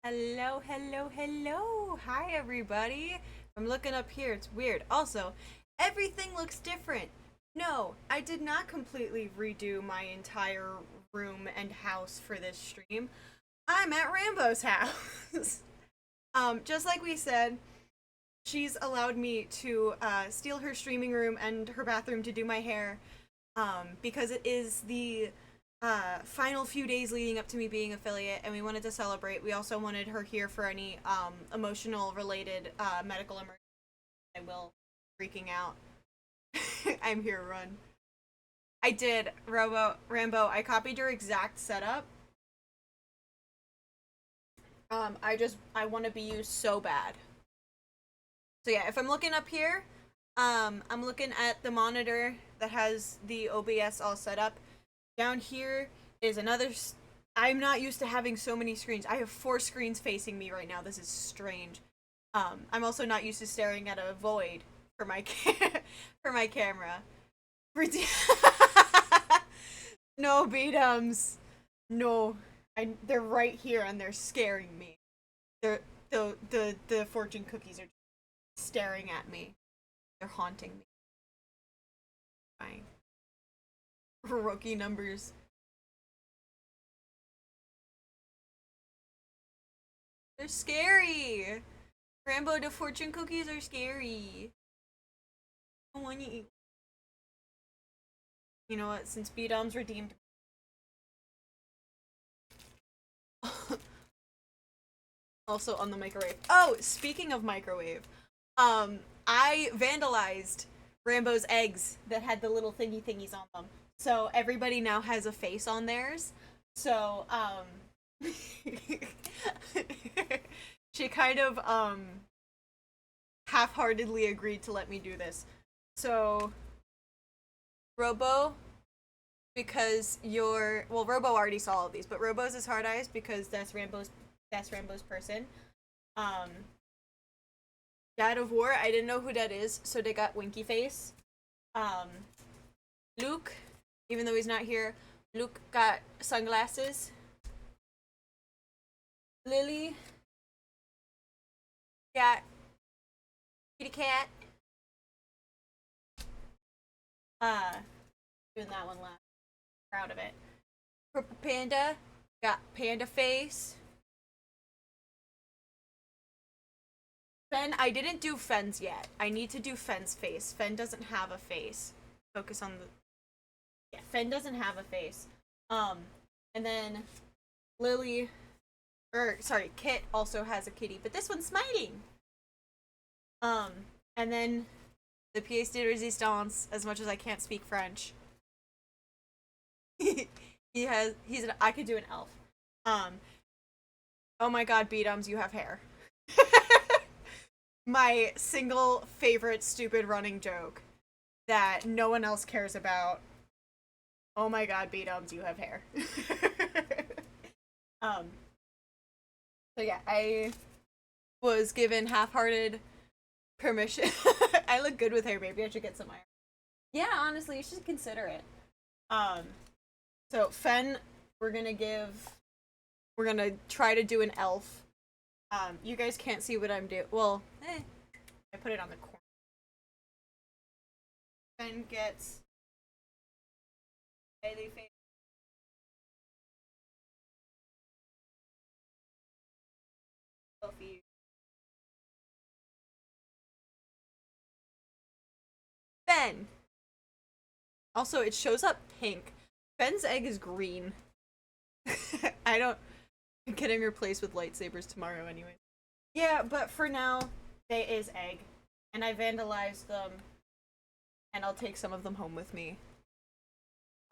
Hello, hello, hello. Hi, everybody. I'm looking up here. It's weird. Also, everything looks different. No, I did not completely redo my entire room and house for this stream. I'm at Rambo's house. Just like we said, she's allowed me to steal her streaming room and her bathroom to do my hair because it is the final few days leading up to me being affiliate, and we wanted to celebrate. We also wanted her here for any emotional related medical emergency. I will freaking out. I'm here, run. I did, Rambo. I copied your exact setup. I want to be used so bad. So yeah, if I'm looking up here, I'm looking at the monitor that has the OBS all set up. Down here is another. I'm not used to having so many screens. I have 4 screens facing me right now. This is strange. I'm also not used to staring at a void for my for my camera. No beatums. No, they're right here and they're scaring me. They're the fortune cookies are staring at me. They're haunting me. Fine. Rookie numbers. They're scary. Rambo, the fortune cookies are scary. I don't want to eat. You know what? Since B-Dom's redeemed. Also on the microwave. Oh, speaking of microwave, I vandalized Rambo's eggs that had the little thingies on them. So everybody now has a face on theirs. So, she kind of, half-heartedly agreed to let me do this. So, Robo, because Robo already saw all of these, but Robo's is hard eyes because that's Rambo's person. Um, Dad of War, I didn't know who that is, so they got Winky Face. Um, Luke, even though he's not here, Luke got sunglasses. Lily got kitty cat. Uh, Doing that one last. Proud of it. Purple Panda got panda face. Fen, I didn't do Fen's yet. I need to do Fen's face. Fen doesn't have a face. Focus on the. Yeah, Fen doesn't have a face. Um, and then Lily, Kit also has a kitty, but this one's smiling. Um, and then the pièce de résistance. As much as I can't speak French, I could do an elf. Um, oh my God, Beatums, you have hair. My single favorite stupid running joke that no one else cares about. Oh my God, Beatums, you have hair. um. So yeah, I was given half-hearted permission. I look good with hair. Maybe I should get some iron. Yeah, honestly, you should consider it. Um. So Fen, we're gonna try to do an elf. You guys can't see what I'm doing. Well, I put it on the corner. Fen gets smiley face. Selfie. Fen. Also, it shows up pink. Fen's egg is green. I don't get him replaced with lightsabers tomorrow anyway. Yeah, but for now, they is egg. And I vandalized them, and I'll take some of them home with me.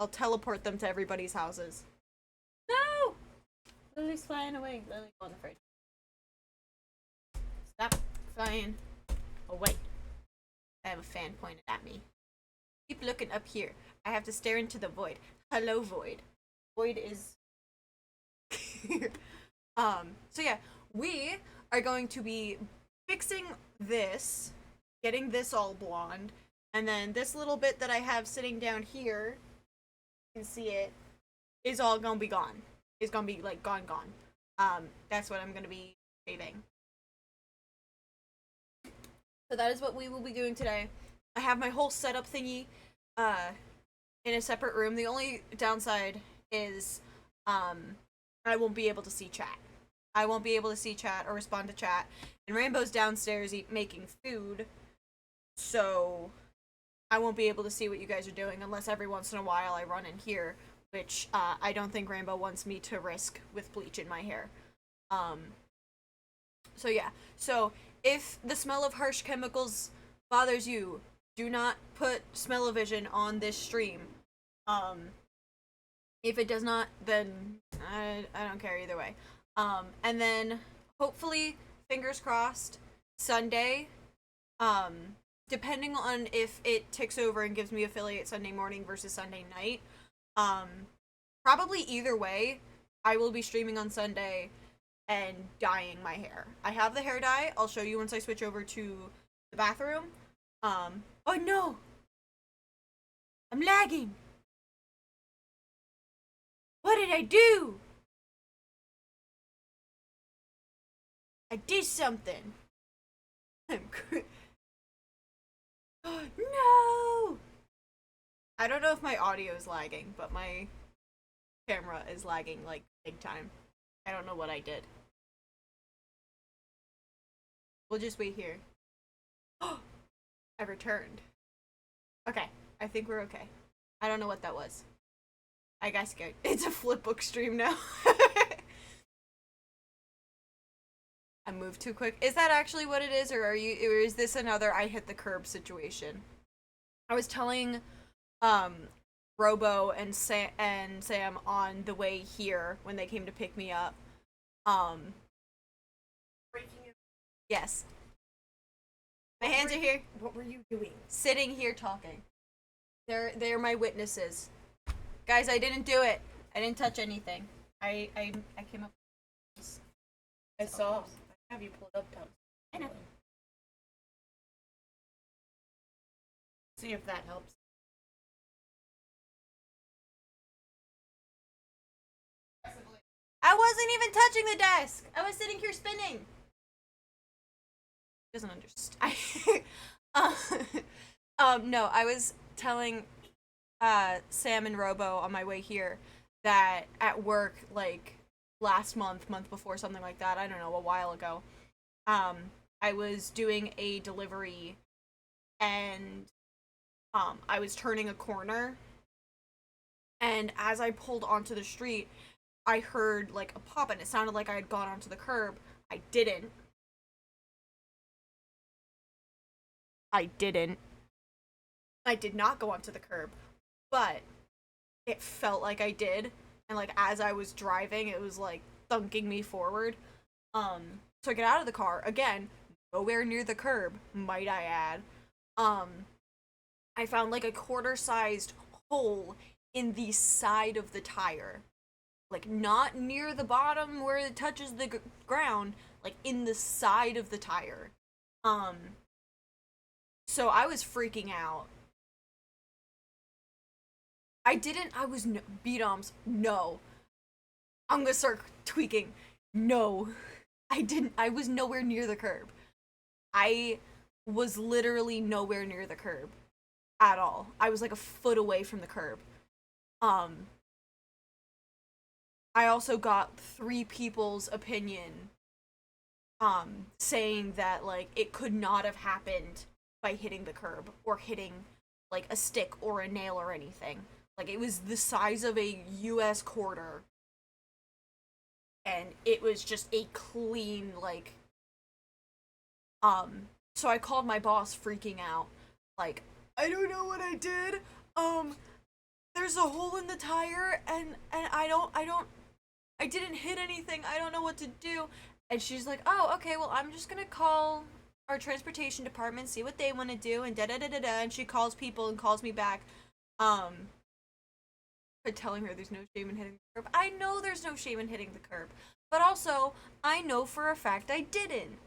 I'll teleport them to everybody's houses. No! Lily's flying away. Lily, go in the fridge. Stop flying away. I have a fan pointed at me. Keep looking up here. I have to stare into the void. Hello, void. Void is. So yeah, we are going to be fixing this, getting this all blonde, and then this little bit that I have sitting down here, you can see it, is all gonna be gone. It's gonna be like gone. That's what I'm gonna be shaving. So that is what we will be doing today. I have my whole setup thingy uh, in a separate room. The only downside is I won't be able to see chat. I won't be able to see chat or respond to chat. And Rainbow's downstairs making food, so I won't be able to see what you guys are doing unless every once in a while I run in here, which I don't think Rainbow wants me to risk with bleach in my hair. So yeah. So if the smell of harsh chemicals bothers you, do not put smell-o-vision on this stream. If it does not, then I don't care either way. And then hopefully, fingers crossed, Sunday, depending on if it ticks over and gives me affiliate Sunday morning versus Sunday night, probably either way, I will be streaming on Sunday and dyeing my hair. I have the hair dye. I'll show you once I switch over to the bathroom. Oh no! I'm lagging! What did I do? I did something. No! I don't know if my audio is lagging, but my camera is lagging like big time. I don't know what I did. We'll just wait here. I returned. Okay, I think we're okay. I don't know what that was. I got scared. It's a flipbook stream now. I moved too quick. Is that actually what it is, or is this another I hit the curb situation? I was telling Robo and Sam on the way here when they came to pick me up. Breaking it. Yes. My hands are here. What were you doing? Sitting here talking. They're my witnesses. Guys, I didn't do it. I didn't touch anything. I came up with this. I saw. I have you pulled up down. I know. See if that helps. I wasn't even touching the desk. I was sitting here spinning. He doesn't understand. No, I was telling Sam and Robo on my way here that at work, like last month before, something like that, I don't know, a while ago, I was doing a delivery and I was turning a corner, and as I pulled onto the street, I heard like a pop and it sounded like I had gone onto the curb. I didn't. I did not go onto the curb, but it felt like I did, and like as I was driving, it was like thunking me forward. So I get out of the car again, nowhere near the curb, might I add. I found like a quarter-sized hole in the side of the tire, like not near the bottom where it touches the ground, like in the side of the tire. So I was freaking out. I was no, B-doms, no. I'm gonna start tweaking. No. I was nowhere near the curb. I was literally nowhere near the curb. At all. I was like a foot away from the curb. I also got 3 people's opinion, saying that, like, it could not have happened by hitting the curb, or hitting, like, a stick or a nail or anything. Like, it was the size of a US quarter. And it was just a clean, like, so I called my boss freaking out. Like, I don't know what I did. There's a hole in the tire, and I didn't hit anything. I don't know what to do. And she's like, oh, okay, well, I'm just gonna call our transportation department, see what they want to do, and da-da-da-da-da, and she calls people and calls me back, telling her there's no shame in hitting the curb. I know there's no shame in hitting the curb, but also, I know for a fact I didn't.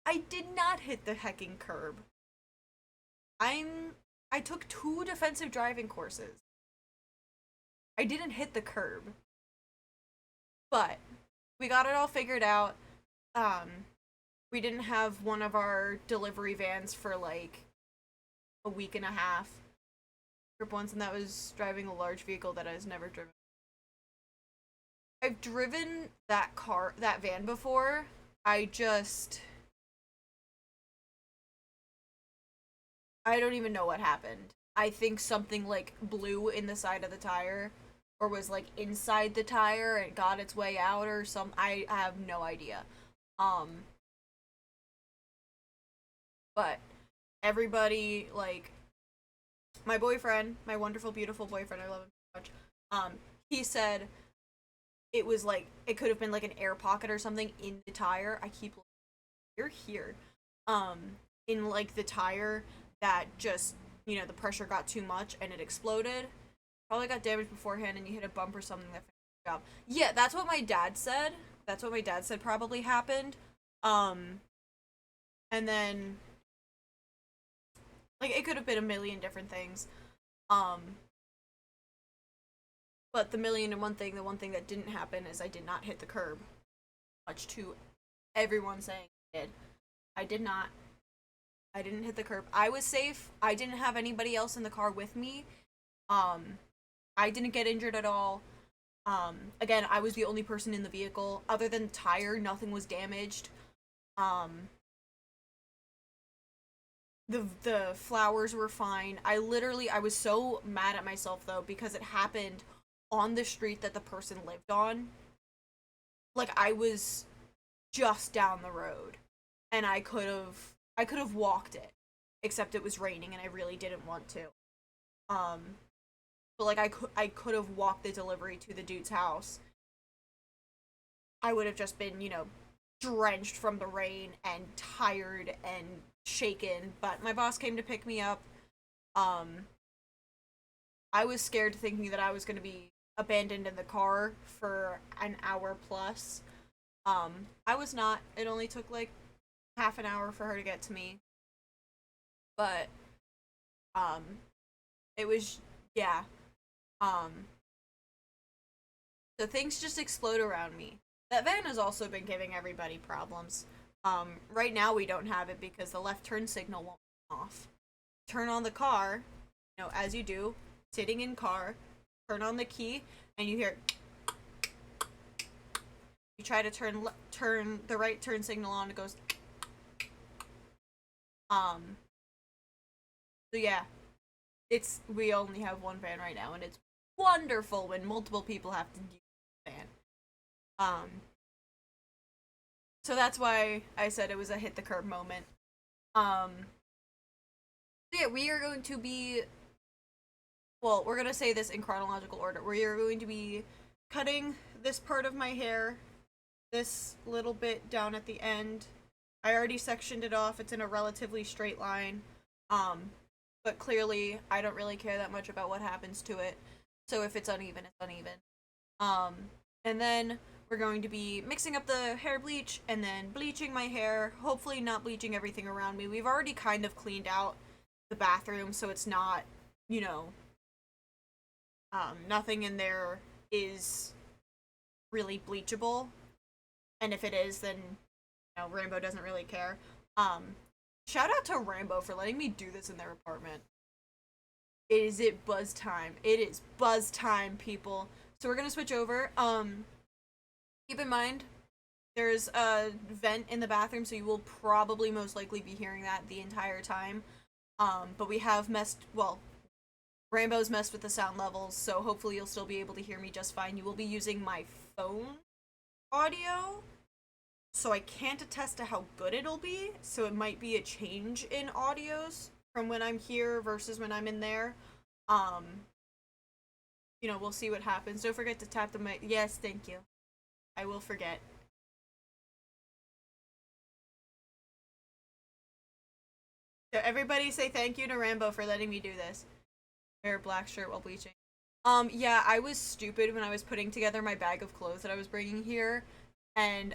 I did not hit the hecking curb. I took 2 defensive driving courses. I didn't hit the curb. But we got it all figured out. Um, we didn't have one of our delivery vans for like a week and a half. Trip once, and that was driving a large vehicle that I was never driven. I've driven that van before. I don't even know what happened. I think something like blew in the side of the tire or was like inside the tire and got its way out or some I have no idea. Um but everybody like my boyfriend, my wonderful beautiful boyfriend, I love him so much. He said it was like it could have been like an air pocket or something in the tire. I keep you're here. Um in like the tire that just, the pressure got too much and it exploded. Probably got damaged beforehand and you hit a bump or something that finished the job. Yeah, that's what my dad said. That's what my dad said probably happened. Um and then like it could have been a million different things. Um but the million and one thing, the one thing that didn't happen is I did not hit the curb. Much to everyone saying I did. I did not. I didn't hit the curb. I was safe. I didn't have anybody else in the car with me. Um I didn't get injured at all. Again, I was the only person in the vehicle. Other than the tire, nothing was damaged. Um, the flowers were fine. I was so mad at myself though because it happened on the street that the person lived on. Like I was just down the road and I could have walked it, except it was raining and I really didn't want to. Um, but like I could have walked the delivery to the dude's house. I would have just been, drenched from the rain and tired and shaken, but my boss came to pick me up. Um I was scared thinking that I was going to be abandoned in the car for an hour plus. I was not. It only took like half an hour for her to get to me. But um it was yeah. Um so things just explode around me. That van has also been giving everybody problems. Right now we don't have it because the left turn signal won't come off. Turn on the car, as you do, sitting in car, turn on the key, and you hear. You try to turn the right turn signal on, it goes. Um. So yeah, we only have one van right now, and it's wonderful when multiple people have to use the van. Um. So that's why I said it was a hit the curb moment. Um. So yeah, we are going to be. Well, we're gonna say this in chronological order. We are going to be cutting this part of my hair, this little bit down at the end. I already sectioned it off. It's in a relatively straight line. Um, but clearly I don't really care that much about what happens to it. So if it's uneven, it's uneven. Um, and then we're going to be mixing up the hair bleach and then bleaching my hair. Hopefully not bleaching everything around me. We've already kind of cleaned out the bathroom, so it's not, you know, nothing in there is really bleachable. And if it is, then Rainbow doesn't really care. Shout out to Rainbow for letting me do this in their apartment. Is it buzz time? It is buzz time, people. So we're gonna switch over. Keep in mind, there's a vent in the bathroom, so you will probably most likely be hearing that the entire time. But we have Rainbow's messed with the sound levels, so hopefully you'll still be able to hear me just fine. You will be using my phone audio, so I can't attest to how good it'll be, so it might be a change in audios from when I'm here versus when I'm in there. Um, we'll see what happens. Don't forget to tap the mic. Yes, thank you. I will forget. So everybody say thank you to Rambo for letting me do this. Wear a black shirt while bleaching. Yeah, I was stupid when I was putting together my bag of clothes that I was bringing here, and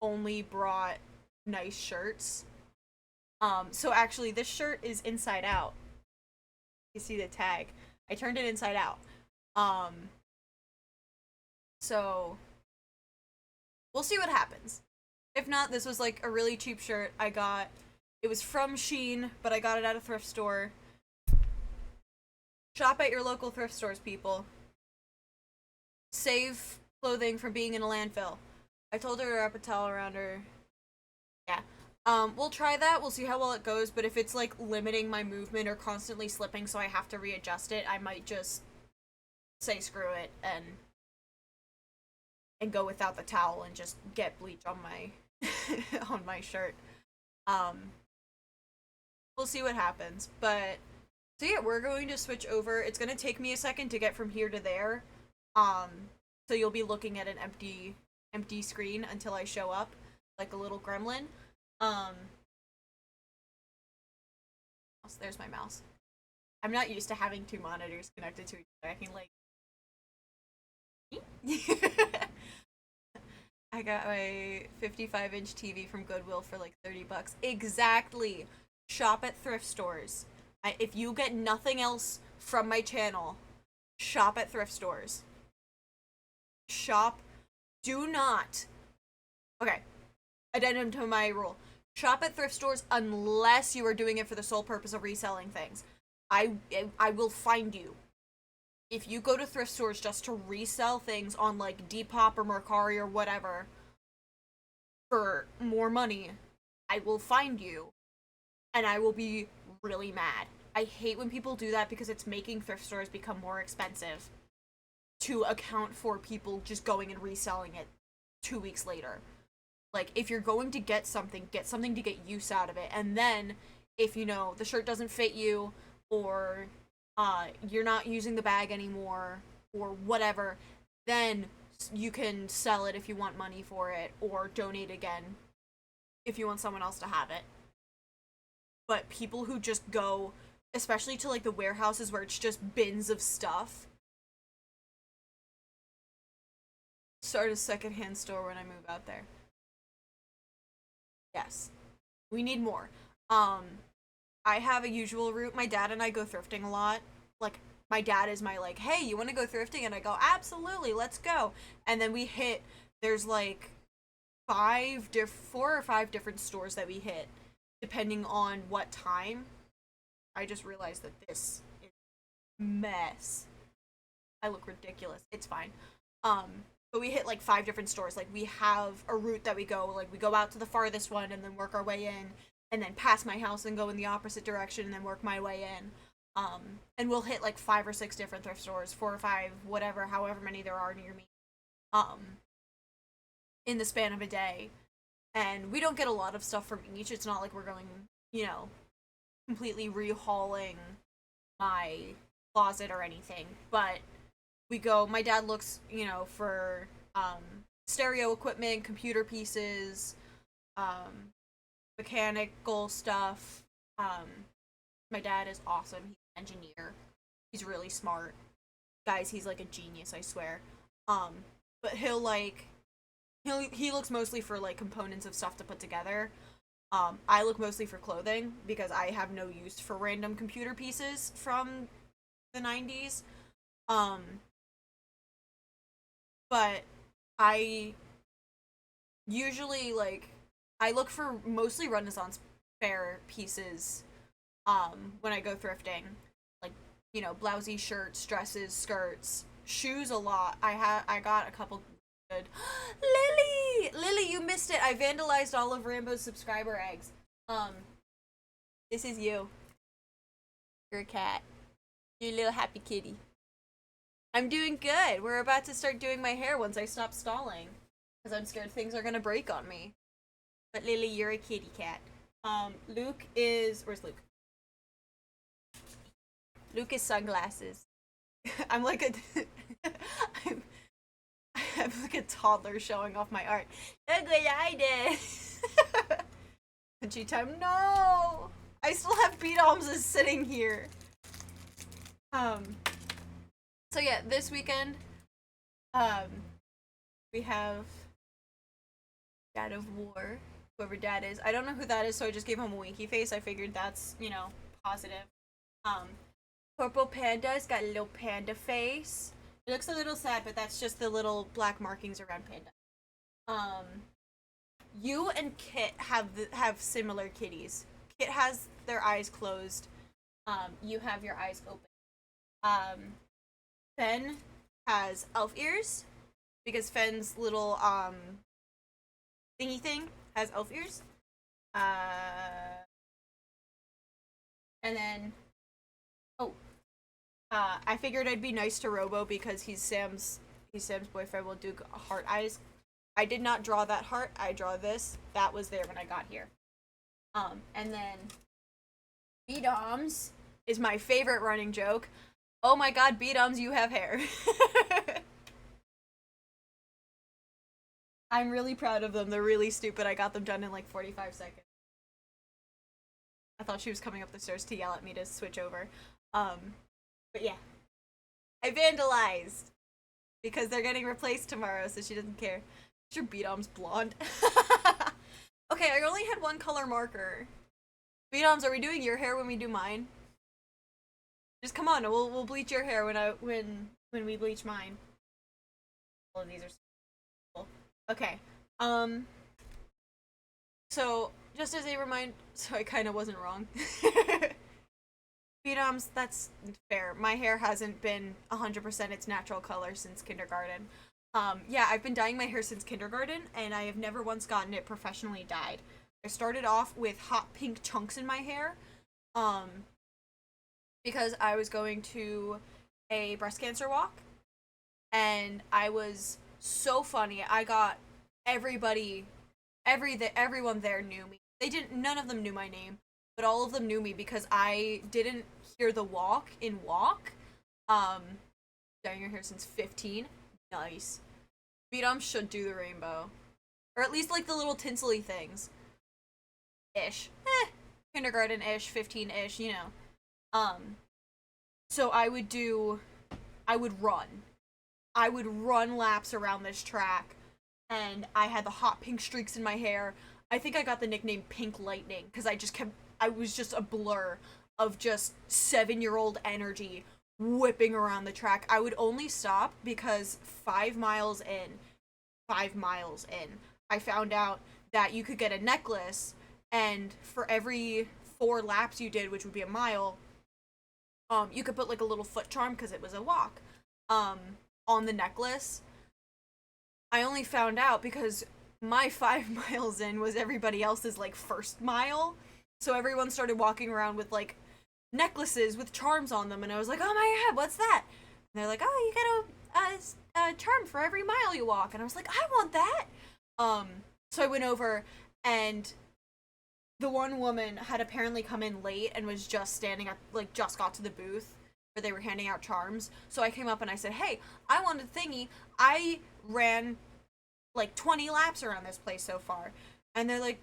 only brought nice shirts. So actually, this shirt is inside out. You see the tag. I turned it inside out. Um, so we'll see what happens. If not, this was like a really cheap shirt I got. It was from Shein, but I got it at a thrift store. Shop at your local thrift stores, people. Save clothing from being in a landfill. I told her to wrap a towel around her. Yeah. We'll try that. We'll see how well it goes, but if it's like limiting my movement or constantly slipping so I have to readjust it, I might just say screw it and go without the towel and just get bleach on my on my shirt. We'll see what happens. But so yeah, we're going to switch over. It's gonna take me a second to get from here to there. So you'll be looking at an empty screen until I show up, like a little gremlin. There's my mouse. I'm not used to having two monitors connected to each other. I can like I got my 55-inch TV from Goodwill for like $30. Exactly. Shop at thrift stores. If you get nothing else from my channel, shop at thrift stores. Shop. Do not. Okay. Addendum to my rule. Shop at thrift stores unless you are doing it for the sole purpose of reselling things. I will find you. If you go to thrift stores just to resell things on like Depop or Mercari or whatever for more money, I will find you and I will be really mad. I hate when people do that because it's making thrift stores become more expensive to account for people just going and reselling it 2 weeks later. Like, if you're going to get something to get use out of it. And then, if, you know, the shirt doesn't fit you, or you're not using the bag anymore, or whatever, then you can sell it if you want money for it, or donate again if you want someone else to have it. But people who just go, especially to, like, the warehouses where it's just bins of stuff. Start a secondhand store when I move out there. Yes. We need more. I have a usual route. My dad and I go thrifting a lot. Like, my dad is my, like, hey, you want to go thrifting? And I go, absolutely, let's go. And then we hit, there's, like, 4 or 5 different stores that we hit, depending on what time. I just realized that this is a mess. I look ridiculous. It's fine. But we hit like 5 different stores. Like, we have a route that we go. Like, we go out to the farthest one and then work our way in, and then pass my house and go in the opposite direction and then work my way in. And we'll hit like 5 or 6 different thrift stores, 4 or 5, whatever, however many there are near me, in the span of a day. And we don't get a lot of stuff from each. It's not like we're going, you know, completely rehauling my closet or anything. But we go, my dad looks, you know, for stereo equipment, computer pieces, mechanical stuff. My dad is awesome. He's an engineer. He's really smart. Guys, he's like a genius, I swear. But he looks mostly for like components of stuff to put together. I look mostly for clothing because I have no use for random computer pieces from the 90s. But I usually, like, I look for mostly Renaissance fair pieces, when I go thrifting. Like, you know, blousy shirts, dresses, skirts, shoes a lot. I got a couple good. Lily, you missed it. I vandalized all of Rambo's subscriber eggs. This is you. You're a cat. You're a little happy kitty. I'm doing good. We're about to start doing my hair once I stop stalling, because I'm scared things are gonna break on me. But Lily, you're a kitty cat. Luke is... Where's Luke? Luke is sunglasses. I'm like a... I'm like a toddler showing off my art. Look what I did! Punchy time. No! I still have Pt.1 sitting here. So yeah, this weekend, we have Dad of War, whoever Dad is. I don't know who that is, so I just gave him a winky face. I figured that's, you know, positive. Corporal Panda's got a little panda face. It looks a little sad, but that's just the little black markings around Panda. Um, you and Kit have similar kitties. Kit has their eyes closed. You have your eyes open. Um, Fen has elf ears because Fen's little thingy thing has elf ears. And then oh, I figured I'd be nice to Robo because he's Sam's boyfriend. Will do heart eyes. I did not draw that heart. I draw this. That was there when I got here. And then B-Doms is my favorite running joke. Oh my god, B-Doms, you have hair. I'm really proud of them. They're really stupid. I got them done in like 45 seconds. I thought she was coming up the stairs to yell at me to switch over. But yeah. I vandalized because they're getting replaced tomorrow, so she doesn't care. Your B-Dom's blonde. Okay, I only had one color marker. B-Doms, are we doing your hair when we do mine? Just come on, we'll bleach your hair when we bleach mine. All of these are so cool. Okay. So just as a reminder, so I kind of wasn't wrong. B-Doms, that's fair. My hair hasn't been 100% its natural color since kindergarten. Yeah, I've been dyeing my hair since kindergarten, and I have never once gotten it professionally dyed. I started off with hot pink chunks in my hair, because I was going to a breast cancer walk, and I was so funny. I got everyone there knew me. None of them knew my name, but all of them knew me because I didn't hear the walk in walk. Dyeing your hair since 15. Nice. B-Dom should do the rainbow. Or at least like the little tinsely things. Ish. Kindergarten-ish, 15-ish, you know. So I would run. I would run laps around this track, and I had the hot pink streaks in my hair. I think I got the nickname Pink Lightning, because I was just a blur of just 7-year-old energy whipping around the track. I would only stop because 5 miles in, I found out that you could get a necklace, and for every 4 laps you did, which would be a mile, you could put like a little foot charm because it was a walk, on the necklace. I only found out because my 5 miles in was everybody else's like first mile, so everyone started walking around with like necklaces with charms on them, and I was like, oh my god, what's that? And they're like, oh, you get a charm for every mile you walk, and I was like, I want that. So I went over, and the one woman had apparently come in late and was just standing at, like, just got to the booth where they were handing out charms. So I came up and I said, hey, I want a thingy. I ran like 20 laps around this place so far. And they're like,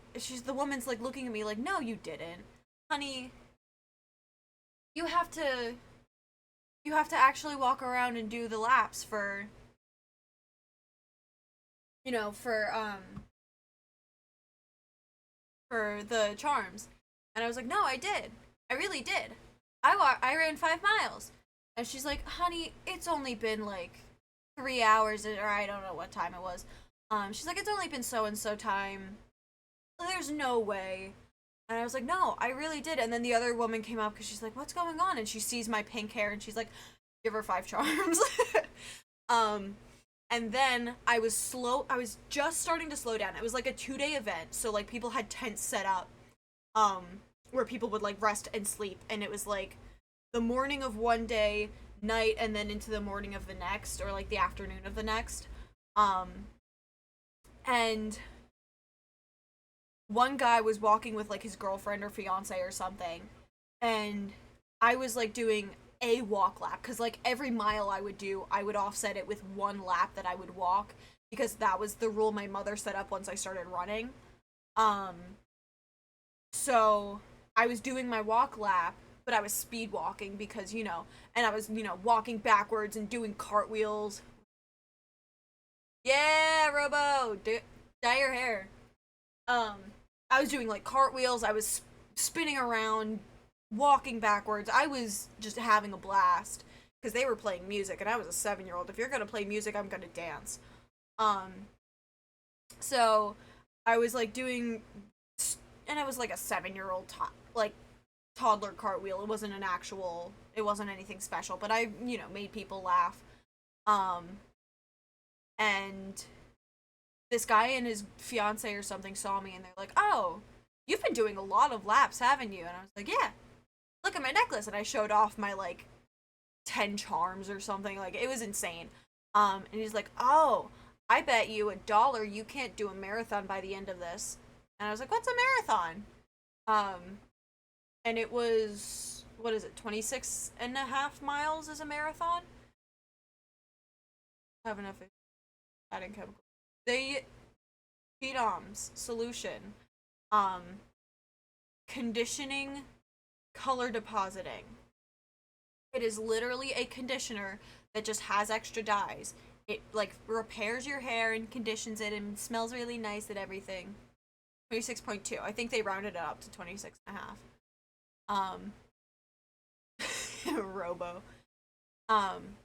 the woman's like looking at me like, no, you didn't. Honey, you have to actually walk around and do the laps for, you know, for the charms. And I was like, no, I did. I really did. I ran 5 miles. And she's like, honey, it's only been like 3 hours, or I don't know what time it was. She's like, it's only been so and so time. There's no way. And I was like, no, I really did. And then the other woman came up because she's like, what's going on? And she sees my pink hair and she's like, give her 5 charms. And then I was just starting to slow down. It was like a 2-day event, so like people had tents set up, where people would like rest and sleep, and it was like the morning of one day, night, and then into the morning of the next, or like the afternoon of the next. And one guy was walking with like his girlfriend or fiance or something, and I was like doing a walk lap because like every mile I would do, I would offset it with 1 lap that I would walk because that was the rule my mother set up once I started running. So I was doing my walk lap, but I was speed walking because, you know, and I was, you know, walking backwards and doing cartwheels. Yeah, Robo, dye your hair. I was doing like cartwheels, I was spinning around, walking backwards. I was just having a blast because they were playing music, and I was a 7-year-old. If you're gonna play music, I'm gonna dance. So I was like doing, and I was like a 7-year-old like toddler cartwheel. It wasn't anything special, but I, made people laugh. Um, and this guy and his fiance or something saw me and they're like, "Oh, you've been doing a lot of laps, haven't you?" And I was like, "Yeah, look at my necklace." And I showed off my like 10 charms or something. Like, it was insane. And he's like, "Oh, I bet you $1 you can't do a marathon by the end of this." And I was like, "What's a marathon?" Um, and it was, what is it, 26 and a half miles is a marathon? I have enough adding chemical. The Pt.1's solution, um, conditioning color depositing. It is literally a conditioner that just has extra dyes. It like repairs your hair and conditions it and smells really nice and everything. 26.2. I think they rounded it up to 26 and a half. Robo. Um,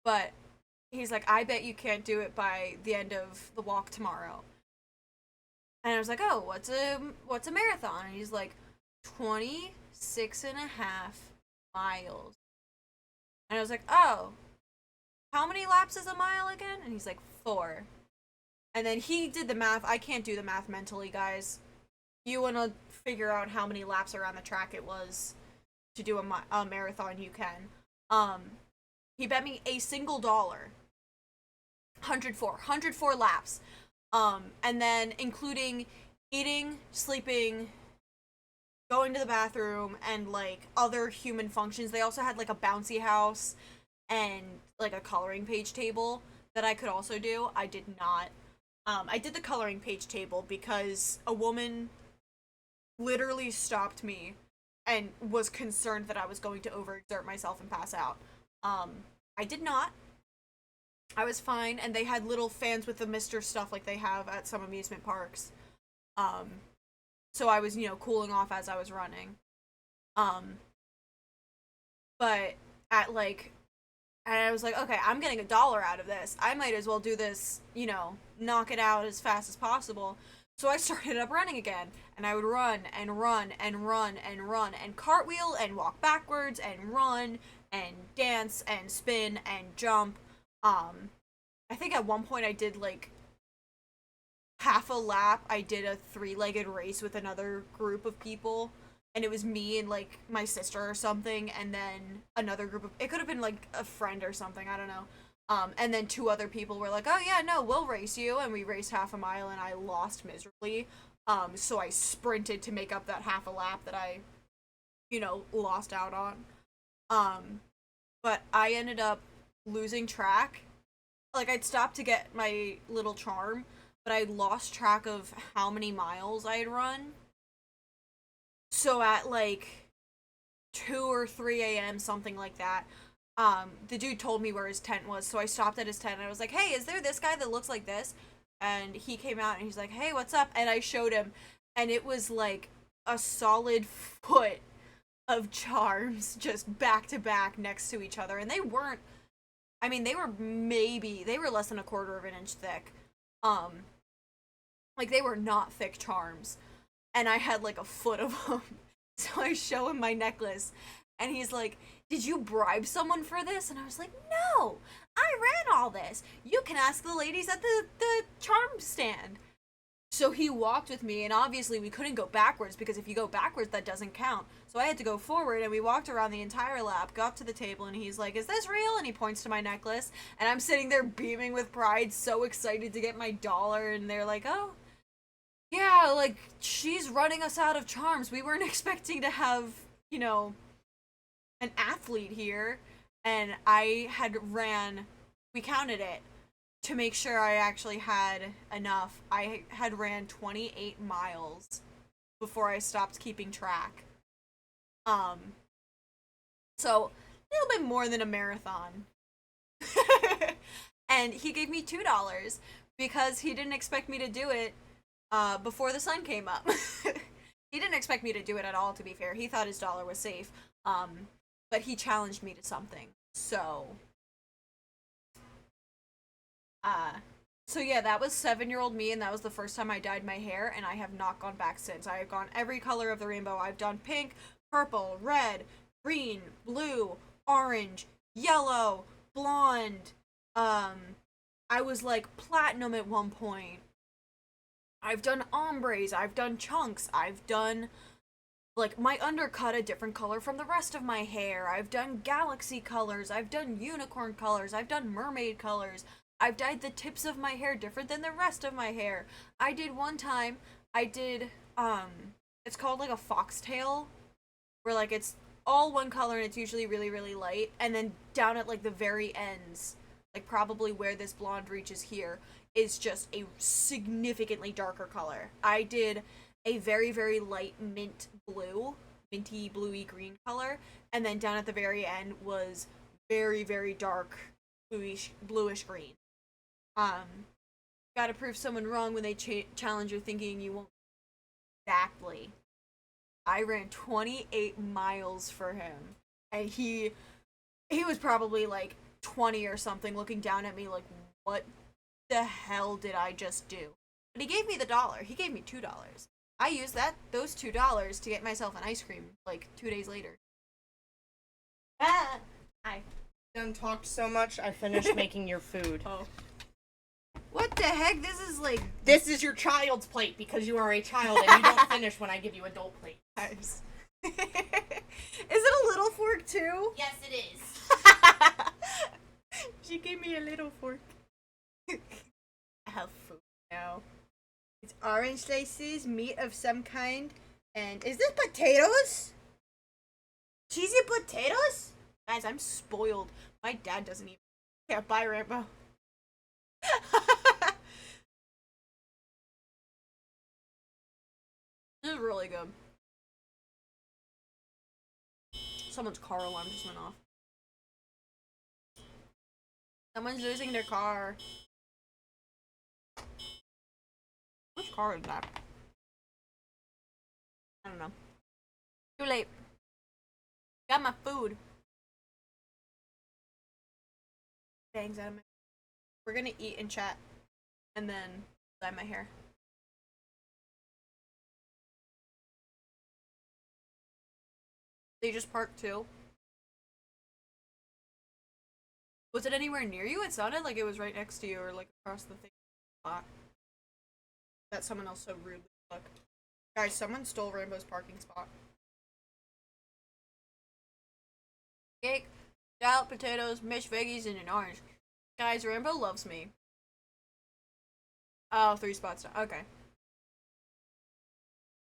but he's like, "I bet you can't do it by the end of the walk tomorrow." And I was like, "Oh, what's a marathon?" And he's like, 26 and a half miles. And I was like, "Oh, how many laps is a mile again?" And he's like, 4. And then he did the math. I can't do the math mentally, guys. You want to figure out how many laps around the track it was to do a marathon, you can. Um, he bet me a single dollar. 104 laps. And then including eating, sleeping, going to the bathroom, and like other human functions. They also had like a bouncy house and like a coloring page table that I could also do. I did not. I did the coloring page table because a woman literally stopped me and was concerned that I was going to overexert myself and pass out. Um, I did not. I was fine, and they had little fans with the mister stuff like they have at some amusement parks. Um, so I was, cooling off as I was running. Um, but at like, and I was like, okay, I'm getting $1 out of this. I might as well do this, knock it out as fast as possible. So I started up running again, and I would run and run and run and run and cartwheel and walk backwards and run and dance and spin and jump. Um, I think at one point I did like half a lap. I did a three-legged race with another group of people, and it was me and like my sister or something, and then another group of, it could have been like a friend or something, I don't know. And then two other people were like, "Oh yeah, no, we'll race you," and we raced half a mile, and I lost miserably. So I sprinted to make up that half a lap that I, lost out on. Um, but I ended up losing track. Like, I'd stopped to get my little charm, but I lost track of how many miles I had run. So at like 2 or 3 a.m., something like that, the dude told me where his tent was. So I stopped at his tent and I was like, "Hey, is there this guy that looks like this?" And he came out and he's like, "Hey, what's up?" And I showed him, and it was like a solid foot of charms just back to back next to each other. And they weren't, I mean, they were less than a quarter of an inch thick. Um, like, they were not thick charms. And I had like a foot of them. So I show him my necklace, and he's like, "Did you bribe someone for this?" And I was like, "No, I ran all this. You can ask the ladies at the charm stand." So he walked with me, and obviously we couldn't go backwards because if you go backwards, that doesn't count. So I had to go forward, and we walked around the entire lap, got up to the table, and he's like, "Is this real?" And he points to my necklace, and I'm sitting there beaming with pride, so excited to get my dollar, and they're like, "Oh, yeah, like, she's running us out of charms. We weren't expecting to have, you know, an athlete here." And I had we counted it to make sure I actually had enough. I had ran 28 miles before I stopped keeping track. Um, so a little bit more than a marathon. And he gave me $2 because he didn't expect me to do it before the sun came up. He didn't expect me to do it at all, to be fair. He thought his dollar was safe. But he challenged me to something. Uh, So yeah, that was 7-year-old me, and that was the first time I dyed my hair, and I have not gone back since. I have gone every color of the rainbow. I've done pink, purple, red, green, blue, orange, yellow, blonde. I was like platinum at one point. I've done ombres, I've done chunks, I've done like my undercut a different color from the rest of my hair. I've done galaxy colors, I've done unicorn colors, I've done mermaid colors. I've dyed the tips of my hair different than the rest of my hair. I did one time, I did it's called like a foxtail where like it's all one color and it's usually really really light, and then down at like the very ends, like probably where this blonde reaches here, is just a significantly darker color. I did a very very light mint blue, minty bluey green color, and then down at the very end was very very dark bluish green. um Gotta prove someone wrong when they challenge your thinking. You won't. Exactly. I ran 28 miles for him, and he was probably like 20 or something, looking down at me like, what the hell did I just do? But he gave me the dollar. He gave me $2. I used those $2 to get myself an ice cream like 2 days later. Ah, hi. Done talked so much, I finished making your food. Oh. What the heck? This is like. This is your child's plate because you are a child and you don't finish when I give you adult plate. Is it a little fork too? Yes, it is. She gave me a little fork. I have food now. It's orange slices, meat of some kind, and is this potatoes? Cheesy potatoes? Guys, I'm spoiled. My dad doesn't even. Yeah, bye, Rambo. This is really good. Someone's car alarm just went off. Someone's losing their car. Which car is that? I don't know. Too late. Got my food. Bangs out of my. We're gonna eat and chat, and then dye my hair. They just parked too. Was it anywhere near you? It sounded like it was right next to you or like across the thing. That someone else so rudely took. Guys, someone stole Rainbow's parking spot. Cake, scalloped potatoes, mashed veggies, and an orange. Guys, Rainbow loves me. Oh, 3 spots down. Okay.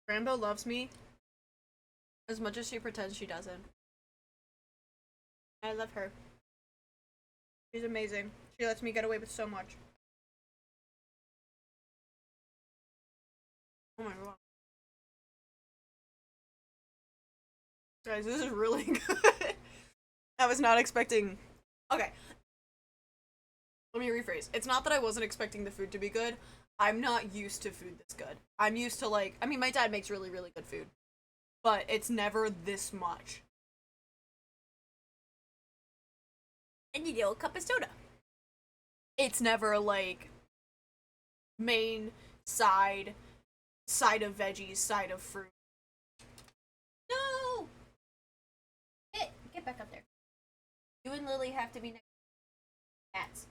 Rainbow loves me as much as she pretends she doesn't. I love her. She's amazing. She lets me get away with so much. Oh my god. Guys, this is really good. I was not expecting. Okay. Let me rephrase. It's not that I wasn't expecting the food to be good. I'm not used to food this good. I'm used to like, I mean, my dad makes really, really good food, but it's never this much. And you get a cup of soda. It's never like main, side of veggies, side of fruit. No! Get back up there. You and Lily have to be next to cats.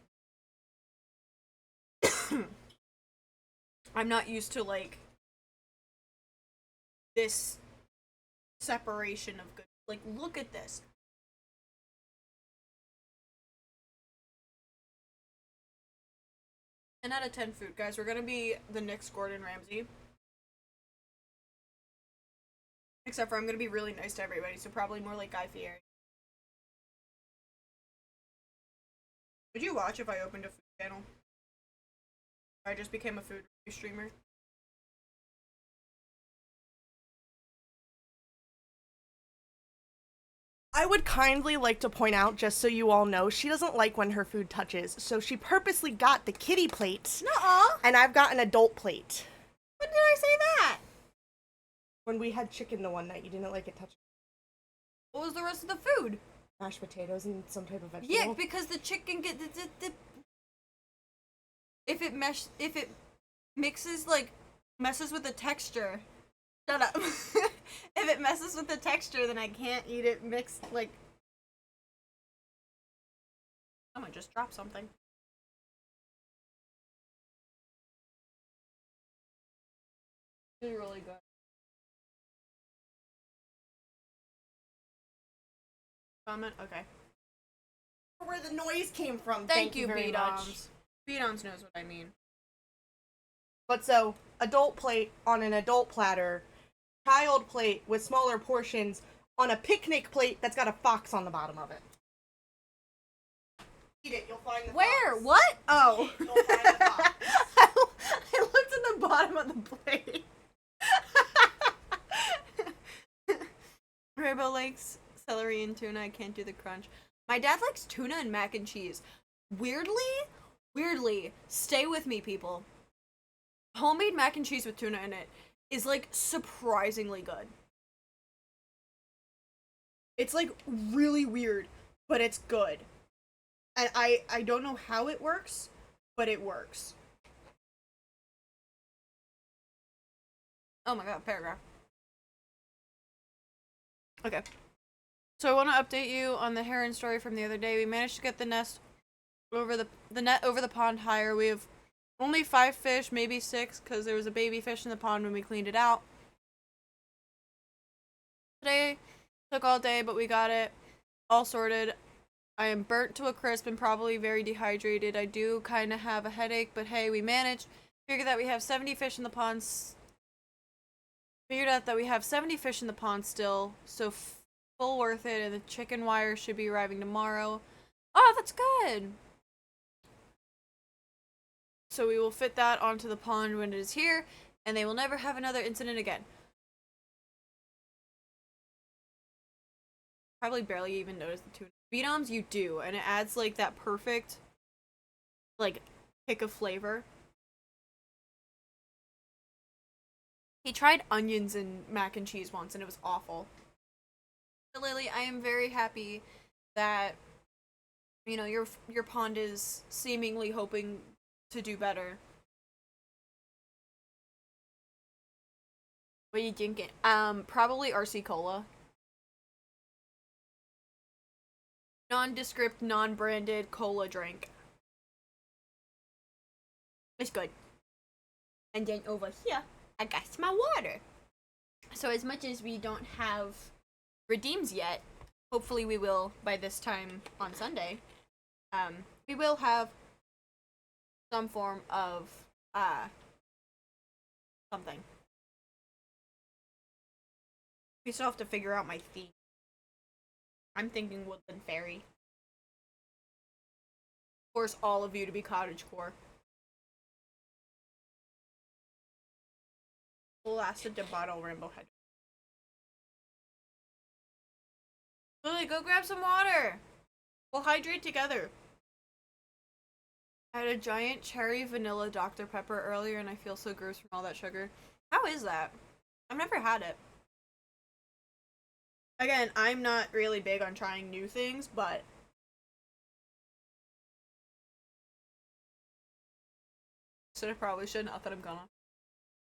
I'm not used to like this separation of good. Like, look at this. 10 out of 10 food, guys. We're gonna be the next Gordon Ramsay. Except for I'm gonna be really nice to everybody, so probably more like Guy Fieri. Would you watch if I opened a food channel? Or I just became a food review streamer? I would kindly like to point out, just so you all know, she doesn't like when her food touches, so she purposely got the kitty plate. Nuh-uh. And I've got an adult plate. When did I say that? When we had chicken the one night, you didn't like it touching. What was the rest of the food? Mashed potatoes and some type of vegetable. Yeah, because the chicken if it mixes like messes with the texture. Shut up. If it messes with the texture, then I can't eat it mixed like. Someone just dropped something. It's really good. Comment? Okay. Where the noise came from. Thank you, very much. B-Doms. B-Doms knows what I mean. But so, adult plate on an adult platter, child plate with smaller portions on a picnic plate that's got a fox on the bottom of it. Eat it, you'll find the Where? fox. What? Oh. You'll find the fox. I looked at the bottom of the plate. Rainbow likes celery and tuna. I can't do the crunch. My dad likes tuna and mac and cheese. Weirdly, stay with me, people. Homemade mac and cheese with tuna in it is like surprisingly good. It's like really weird, but it's good. And I don't know how it works, but it works. Oh my god, paragraph. Okay. So I want to update you on the heron story from the other day. We managed to get the net over the pond higher. We have only 5 fish, maybe 6, because there was a baby fish in the pond when we cleaned it out. Today took all day, but we got it all sorted. I am burnt to a crisp and probably very dehydrated. I do kind of have a headache, but hey, we managed. Figured that we have 70 fish in the ponds. Figured out that we have 70 fish in the pond still, so full worth it, and the chicken wire should be arriving tomorrow. Oh, that's good! So we will fit that onto the pond when it is here, and they will never have another incident again. Probably barely even noticed the tuna. B-Doms, you do, and it adds like that perfect, like, kick of flavor. He tried onions in mac and cheese once, and it was awful. But Lily, I am very happy that, you know, your pond is seemingly hoping to do better. What are you drinking? Probably RC Cola. Nondescript, non-branded cola drink. It's good. And then over here, I got my water. So as much as we don't have redeems yet, hopefully we will by this time on Sunday. We will have some form of something. We still have to figure out my theme. I'm thinking Woodland Fairy. Force all of you to be cottagecore. Blasted to bottle rainbow head. Lily, go grab some water. We'll hydrate together. I had a giant cherry vanilla Dr. Pepper earlier and I feel so gross from all that sugar. How is that? I've never had it. Again, I'm not really big on trying new things, but so I probably should, not that I'm gonna.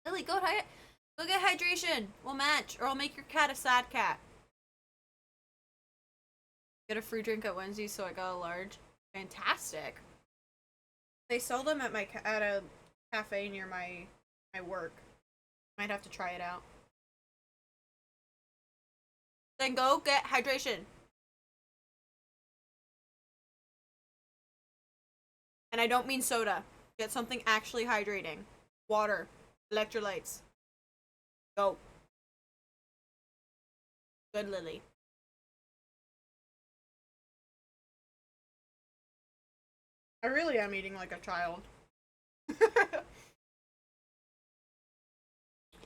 Lily, go get hydration. We'll match, or I'll make your cat a sad cat. Get a free drink at Wednesday, so I got a large. Fantastic. They sell them at at a cafe near my work. Might have to try it out. Then go get hydration. And I don't mean soda. Get something actually hydrating. Water. Electrolytes. Go. Good, Lily. I really am eating like a child.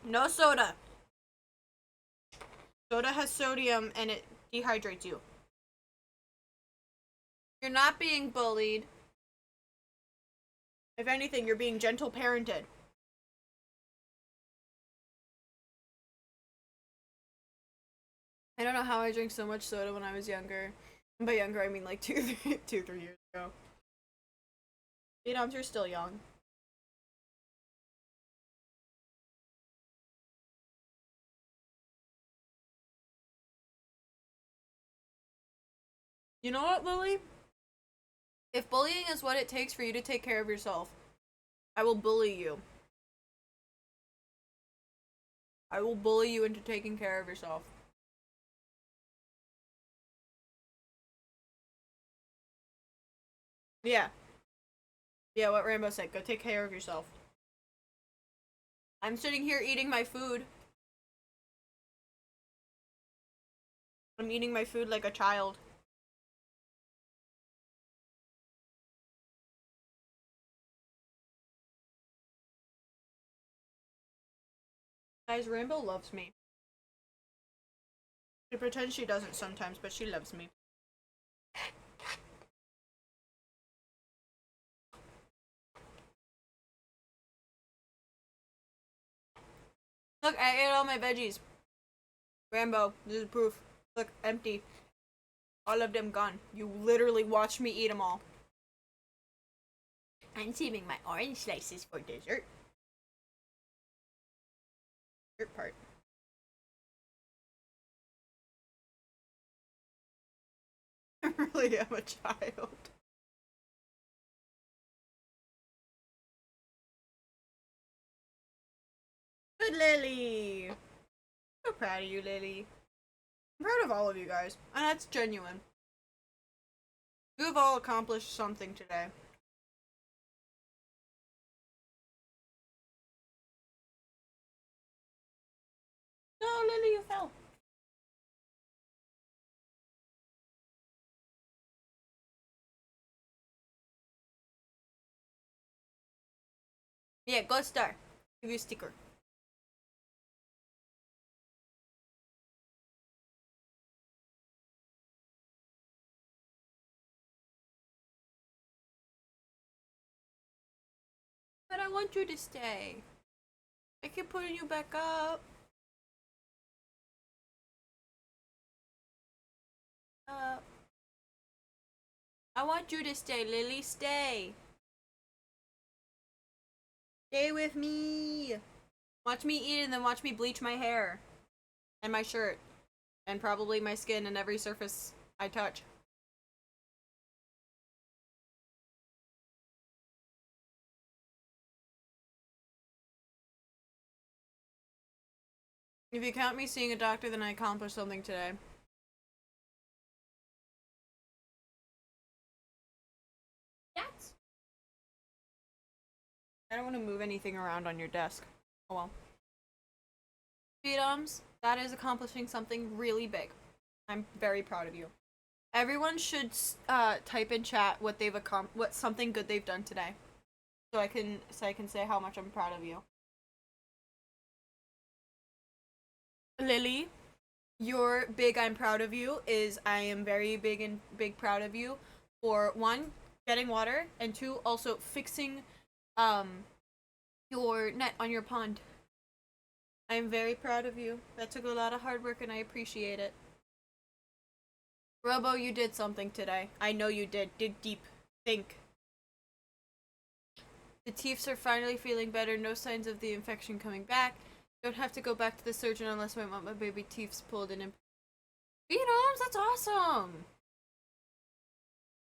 No soda. Soda has sodium and it dehydrates you. You're not being bullied. If anything, you're being gentle parented. I don't know how I drank so much soda when I was younger. And by younger, I mean like 3 years ago. You know, you're still young. You know what, Lily? If bullying is what it takes for you to take care of yourself, I will bully you. I will bully you into taking care of yourself. Yeah. Yeah, what Rambo said. Go take care of yourself. I'm sitting here eating my food. I'm eating my food like a child. Guys, Rambo loves me. She pretends she doesn't sometimes, but she loves me. Look, I ate all my veggies. Rambo, this is proof. Look, empty. All of them gone. You literally watched me eat them all. I'm saving my orange slices for dessert. Dessert part. I really am a child. Good, Lily. So proud of you, Lily. I'm proud of all of you guys, and that's genuine. You have all accomplished something today. No, Lily, you fell. Yeah, Ghost Star. Give you a sticker. But I want you to stay. I keep putting you back up. Uh, I want you to stay, Lily. Stay. Stay with me. Watch me eat and then watch me bleach my hair. And my shirt. And probably my skin and every surface I touch. If you count me seeing a doctor, then I accomplished something today. That's. I don't want to move anything around on your desk. Oh well. Speedoms, that is accomplishing something really big. I'm very proud of you. Everyone should type in chat what they've what something good they've done today, so I can say how much I'm proud of you. Lily, your big I'm proud of you is I am very big proud of you for one, getting water, and two, also fixing um your net on your pond. I am very proud of you. That took a lot of hard work and I appreciate it. Robo, you did something today. I know you did. Dig deep. Think. The teeths are finally feeling better. No signs of the infection coming back. Don't have to go back to the surgeon unless I want my baby teeths pulled in. Phenoms, that's awesome!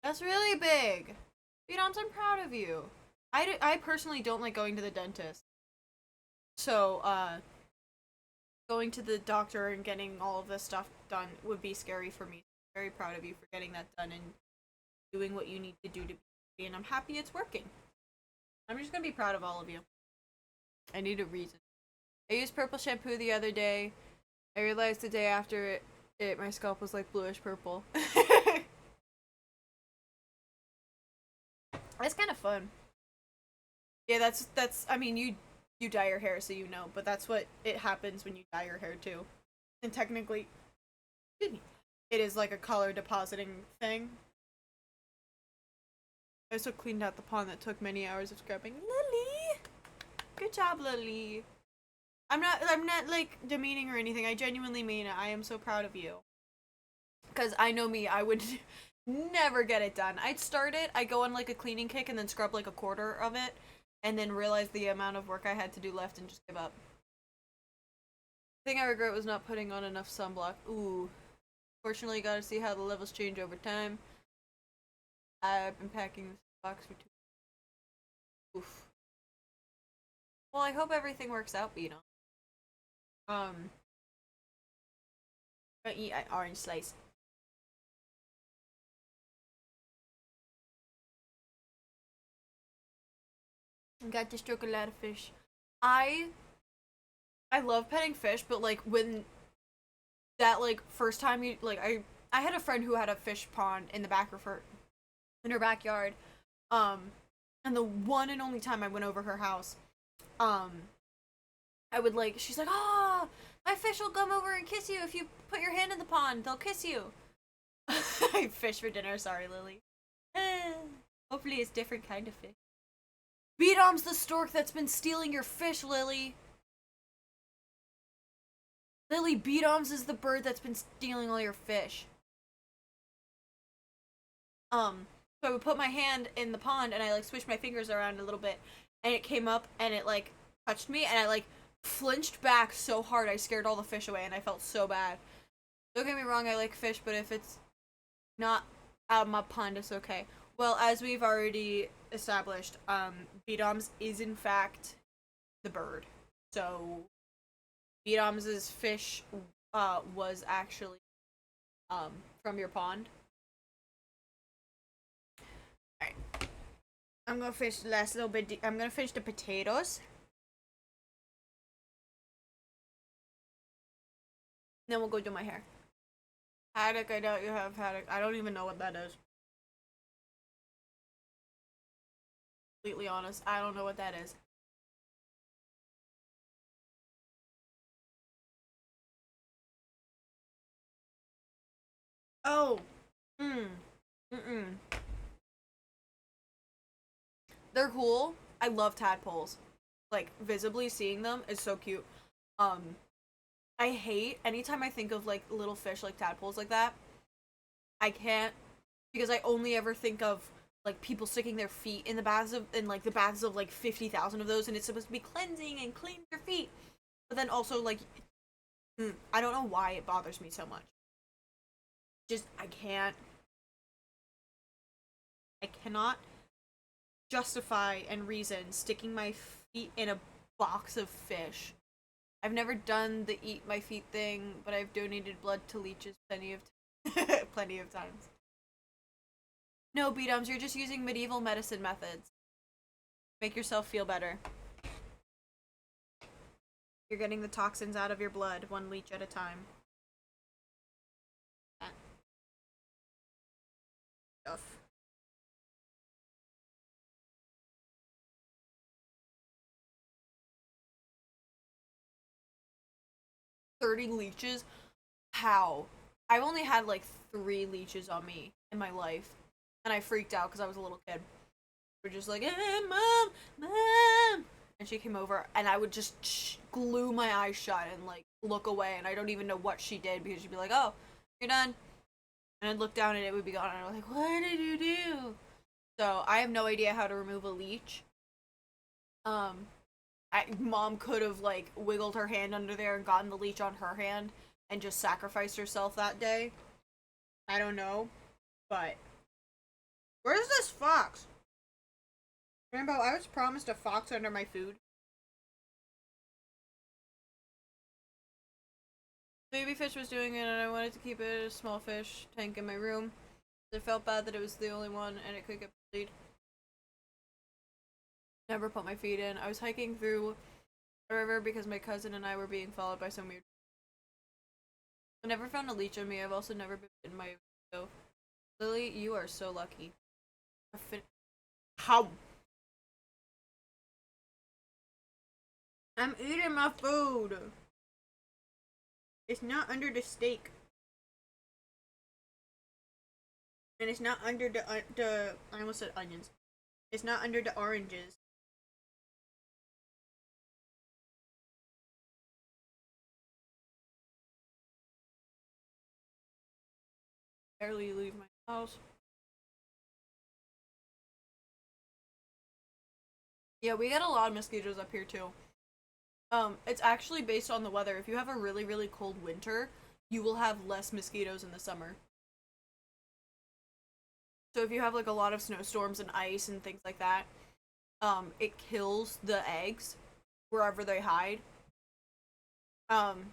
That's really big. Phenoms, I'm proud of you. I personally don't like going to the dentist. So, going to the doctor and getting all of this stuff done would be scary for me. Very proud of you for getting that done and doing what you need to do to be happy, and I'm happy it's working. I'm just gonna be proud of all of you. I need a reason. I used purple shampoo the other day. I realized the day after it my scalp was like bluish purple. That's kind of fun. Yeah, that's. I mean, you dye your hair, so you know, but that's what it happens when you dye your hair too. And technically, excuse me, it is like a color depositing thing. I also cleaned out the pond that took many hours of scrubbing. Lily, good job, Lily. I'm not like demeaning or anything. I genuinely mean it. I am so proud of you. Cause I know me, I would never get it done. I'd start it, I go on like a cleaning kick and then scrub like a quarter of it, and then realize the amount of work I had to do left and just give up. The thing I regret was not putting on enough sunblock. Ooh. Fortunately, gotta see how the levels change over time. I've been packing this box for 2. Oof. Well, I hope everything works out, Beat. Gonna eat an orange slice. Got to stroke a lot of fish. I I love petting fish, but like when that like first time you like I had a friend who had a fish pond in the back of her in her backyard. Um and the one and only time I went over her house, um I would like she's like, "Ah, my fish will come over and kiss you if you put your hand in the pond. They'll kiss you." I fish for dinner, sorry, Lily. Hopefully it's different kind of fish. Beatom's the stork that's been stealing your fish, Lily. Lily, Beatoms is the bird that's been stealing all your fish. So I would put my hand in the pond and I like swished my fingers around a little bit and it came up and it like touched me and I like flinched back so hard I scared all the fish away and I felt so bad. Don't get me wrong, I like fish, but if it's not out of my pond, it's okay. Well, as we've already established, Beatoms is in fact the bird. So Beatom's fish was actually from your pond. Alright. I'm gonna finish the last little bit. I'm gonna finish the potatoes. Then we'll go do my hair. Haddock, I doubt you have haddock. I don't even know what that is. Completely honest, I don't know what that is. Oh. Mm. Mm-mm. They're cool. I love tadpoles. Like, visibly seeing them is so cute. Um, I hate anytime I think of like little fish like tadpoles like that. I can't because I only ever think of like people sticking their feet in the baths of in like the baths of like 50,000 of those and it's supposed to be cleansing and clean your feet. But then also like I don't know why it bothers me so much. Just I cannot justify and reason sticking my feet in a box of fish. I've never done the eat my feet thing, but I've donated blood to leeches plenty of times. No, Beatums, you're just using medieval medicine methods. Make yourself feel better. You're getting the toxins out of your blood, one leech at a time. Stuff. 30 leeches? How? I've only had like 3 leeches on me in my life. And I freaked out because I was a little kid. We're just like, Mom! Mom! And she came over, and I would just glue my eyes shut and like look away, and I don't even know what she did because she'd be like, "Oh, you're done," and I'd look down and it would be gone, and I'm like, "What did you do?" So I have no idea how to remove a leech. Um, Mom could have like wiggled her hand under there and gotten the leech on her hand and just sacrificed herself that day. I don't know, but where's this fox? Rainbow, I was promised a fox under my food. Baby fish was doing it and I wanted to keep it in a small fish tank in my room. I felt bad that it was the only one and it could get bullied. Never put my feet in. I was hiking through a river because my cousin and I were being followed by some weird. I never found a leech on me. I've also never been in my window. Lily, you are so lucky. How? I'm eating my food. It's not under the steak. And it's not under the I almost said onions. It's not under the oranges. Barely leave my house. Yeah, we get a lot of mosquitoes up here too. It's actually based on the weather. If you have a really, really cold winter, you will have less mosquitoes in the summer. So if you have like a lot of snowstorms and ice and things like that, it kills the eggs wherever they hide. And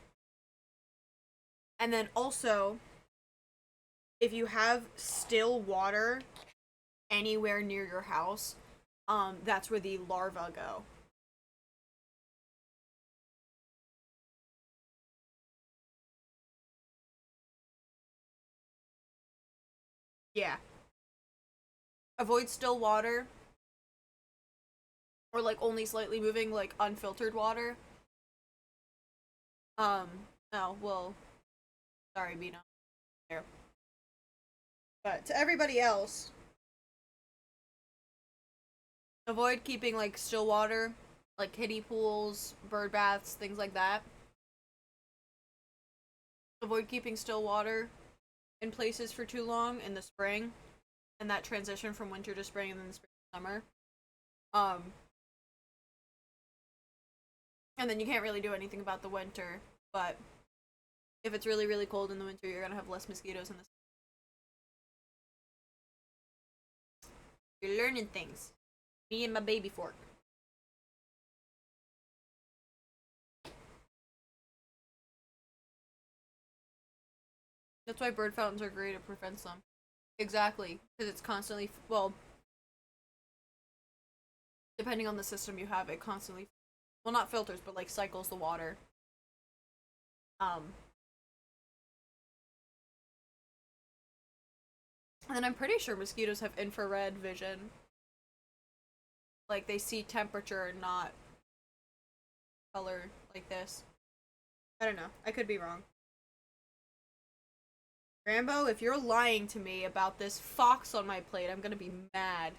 then also, if you have still water anywhere near your house, that's where the larvae go. Yeah. Avoid still water. Or like only slightly moving, like unfiltered water. Oh, well, sorry, Bina. There. But to everybody else, avoid keeping like still water, like kiddie pools, bird baths, things like that. Avoid keeping still water in places for too long in the spring, and that transition from winter to spring and then spring to summer. And then you can't really do anything about the winter, but if it's really, really cold in the winter, you're gonna have less mosquitoes in the summer. You're learning things. Me and my baby fork. That's why bird fountains are great. It prevents them. Exactly, because it's constantly, well, depending on the system you have, it constantly, well, not filters, but like cycles the water. And then I'm pretty sure mosquitoes have infrared vision. Like they see temperature, not color like this. I don't know. I could be wrong. Rambo, if you're lying to me about this fox on my plate, I'm gonna be mad.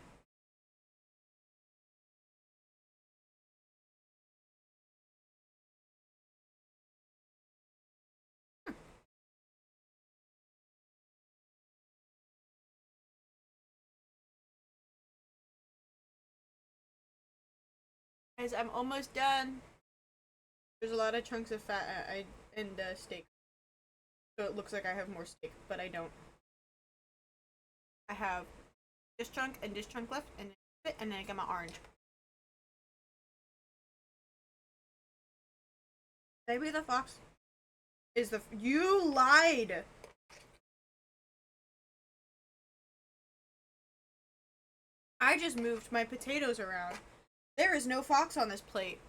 Guys, I'm almost done. There's a lot of chunks of fat and steak. So it looks like I have more steak, but I don't. I have this chunk and this chunk left, and then I got my orange. Maybe the fox is the. You lied! I just moved my potatoes around. There is no fox on this plate.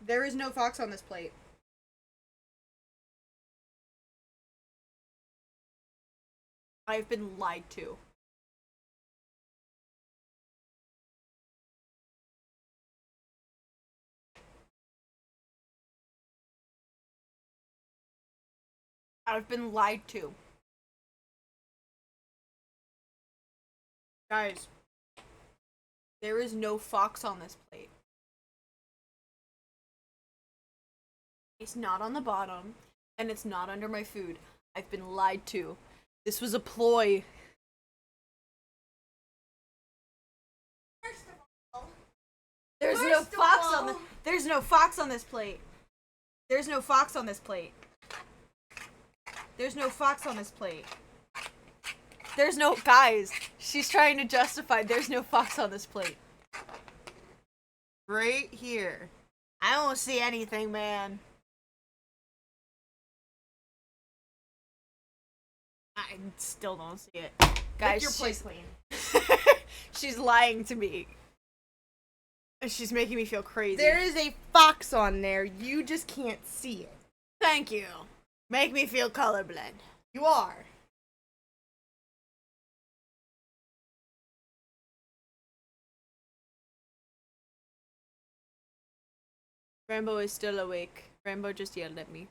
There is no fox on this plate. I've been lied to. I've been lied to. Guys, there is no fox on this plate. It's not on the bottom, and it's not under my food. I've been lied to. This was a ploy. First of all, There's no fox on the. There's no fox on this plate. There's no fox on this plate. There's no fox on this plate. There's no guys. She's trying to justify. There's no fox on this plate. Right here. I don't see anything, man. I still don't see it. Guys, your plate clean. She's lying to me. She's making me feel crazy. There is a fox on there. You just can't see it. Thank you. Make me feel colorblind. You are. Rambo is still awake. Rambo just yelled at me.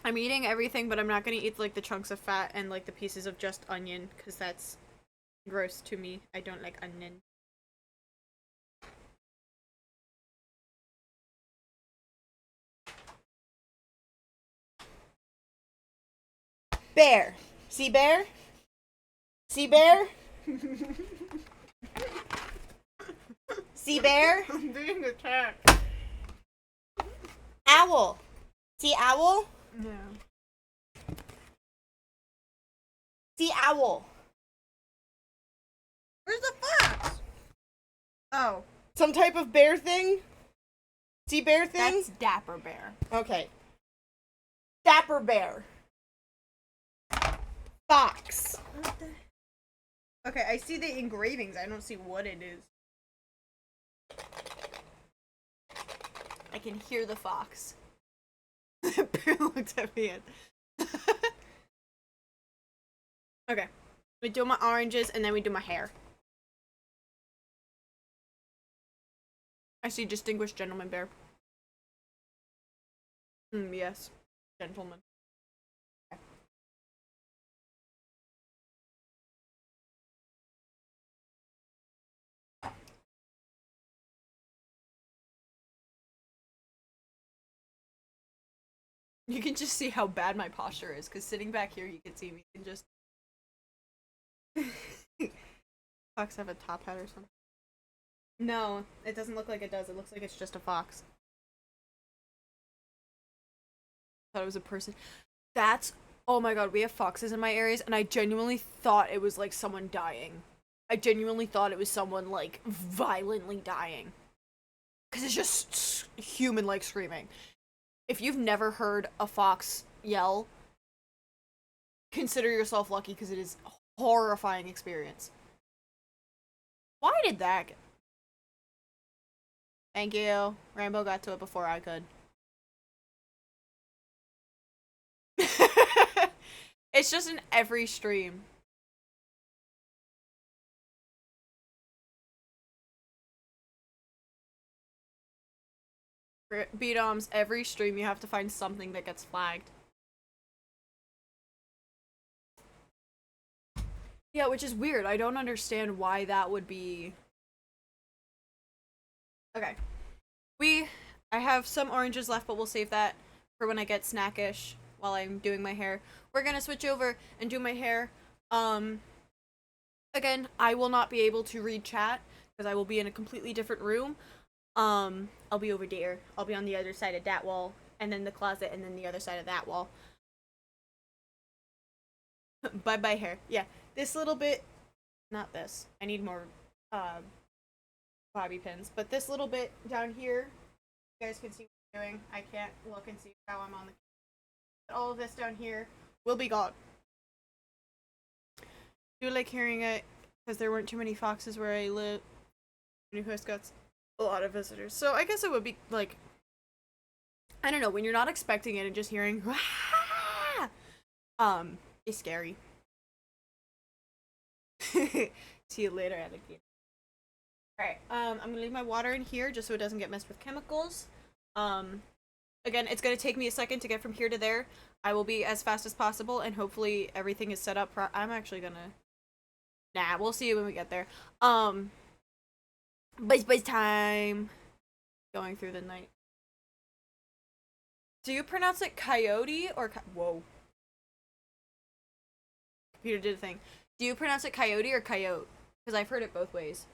I'm eating everything, but I'm not gonna eat like the chunks of fat and like the pieces of just onion, because that's gross to me. I don't like onion. Bear. See bear? See bear? See bear? I'm being attacked. Owl. See owl? No. See owl. Where's the fox? Oh. Some type of bear thing? See bear thing? That's Dapper Bear. Okay. Dapper bear. Fox. What the? Okay, I see the engravings. I don't see what it is. I can hear the fox. The bear looks at me. Okay. We do my oranges and then we do my hair. I see distinguished gentleman bear. Yes. Gentleman. Okay. You can just see how bad my posture is, because sitting back here you can see me and just... Fox have a top hat or something? No, it doesn't look like it does. It looks like it's just a fox. Thought it was a person. That's... Oh my god, we have foxes in my areas, and I genuinely thought it was like someone dying. I genuinely thought it was someone like violently dying. Because it's just human-like screaming. If you've never heard a fox yell, consider yourself lucky, because it is a horrifying experience. Why did that get... Thank you. Rainbow got to it before I could. It's just in every stream. Beatoms, every stream you have to find something that gets flagged. Yeah, which is weird. I don't understand why that would be... Okay. I have some oranges left, but we'll save that for when I get snackish while I'm doing my hair. We're gonna switch over and do my hair. Again, I will not be able to read chat because I will be in a completely different room. I'll be over there. I'll be on the other side of that wall, and then the closet, and then the other side of that wall. Bye-bye hair. Yeah, this little bit, not this. I need more, bobby pins. But this little bit down here, you guys can see what I'm doing. I can't look and see how I'm on the... But all of this down here will be gone. I do like hearing it, because there weren't too many foxes where I live. New host got a lot of visitors. So I guess it would be, like... I don't know, when you're not expecting it and just hearing... it's scary. See you later, alligator. Alright, I'm gonna leave my water in here just so it doesn't get messed with chemicals. Again, it's gonna take me a second to get from here to there. I will be as fast as possible, and hopefully everything is set up I'm actually gonna... Nah, we'll see when we get there. Buzz time! Going through the night. Do you pronounce it coyote or whoa. Computer did a thing. Do you pronounce it coyote or coyote? Because I've heard it both ways.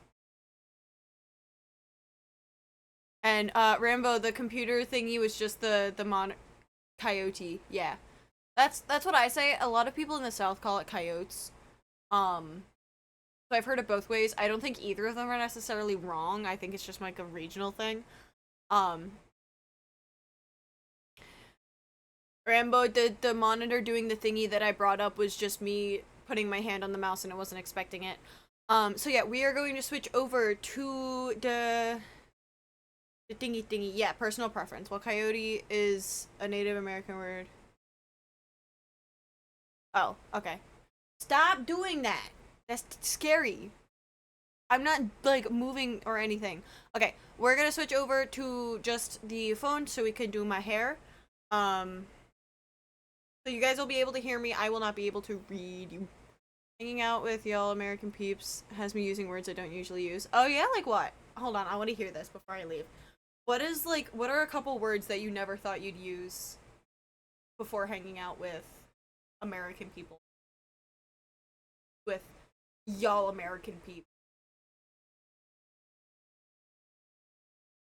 And, Rambo, the computer thingy was just the coyote. Yeah. That's what I say. A lot of people in the South call it coyotes. So I've heard it both ways. I don't think either of them are necessarily wrong. I think it's just like a regional thing. Rambo, the monitor doing the thingy that I brought up was just me putting my hand on the mouse and I wasn't expecting it. So yeah, we are going to switch over to the thingy. Yeah, personal preference. Well, coyote is a Native American word. Oh, okay. Stop doing that. That's scary. I'm not, like, moving or anything. Okay, we're gonna switch over to just the phone so we can do my hair. So you guys will be able to hear me. I will not be able to read you. Hanging out with y'all American peeps has me using words I don't usually use. Oh yeah, like what? Hold on, I want to hear this before I leave. What are a couple words that you never thought you'd use before hanging out with American people? With y'all American peeps.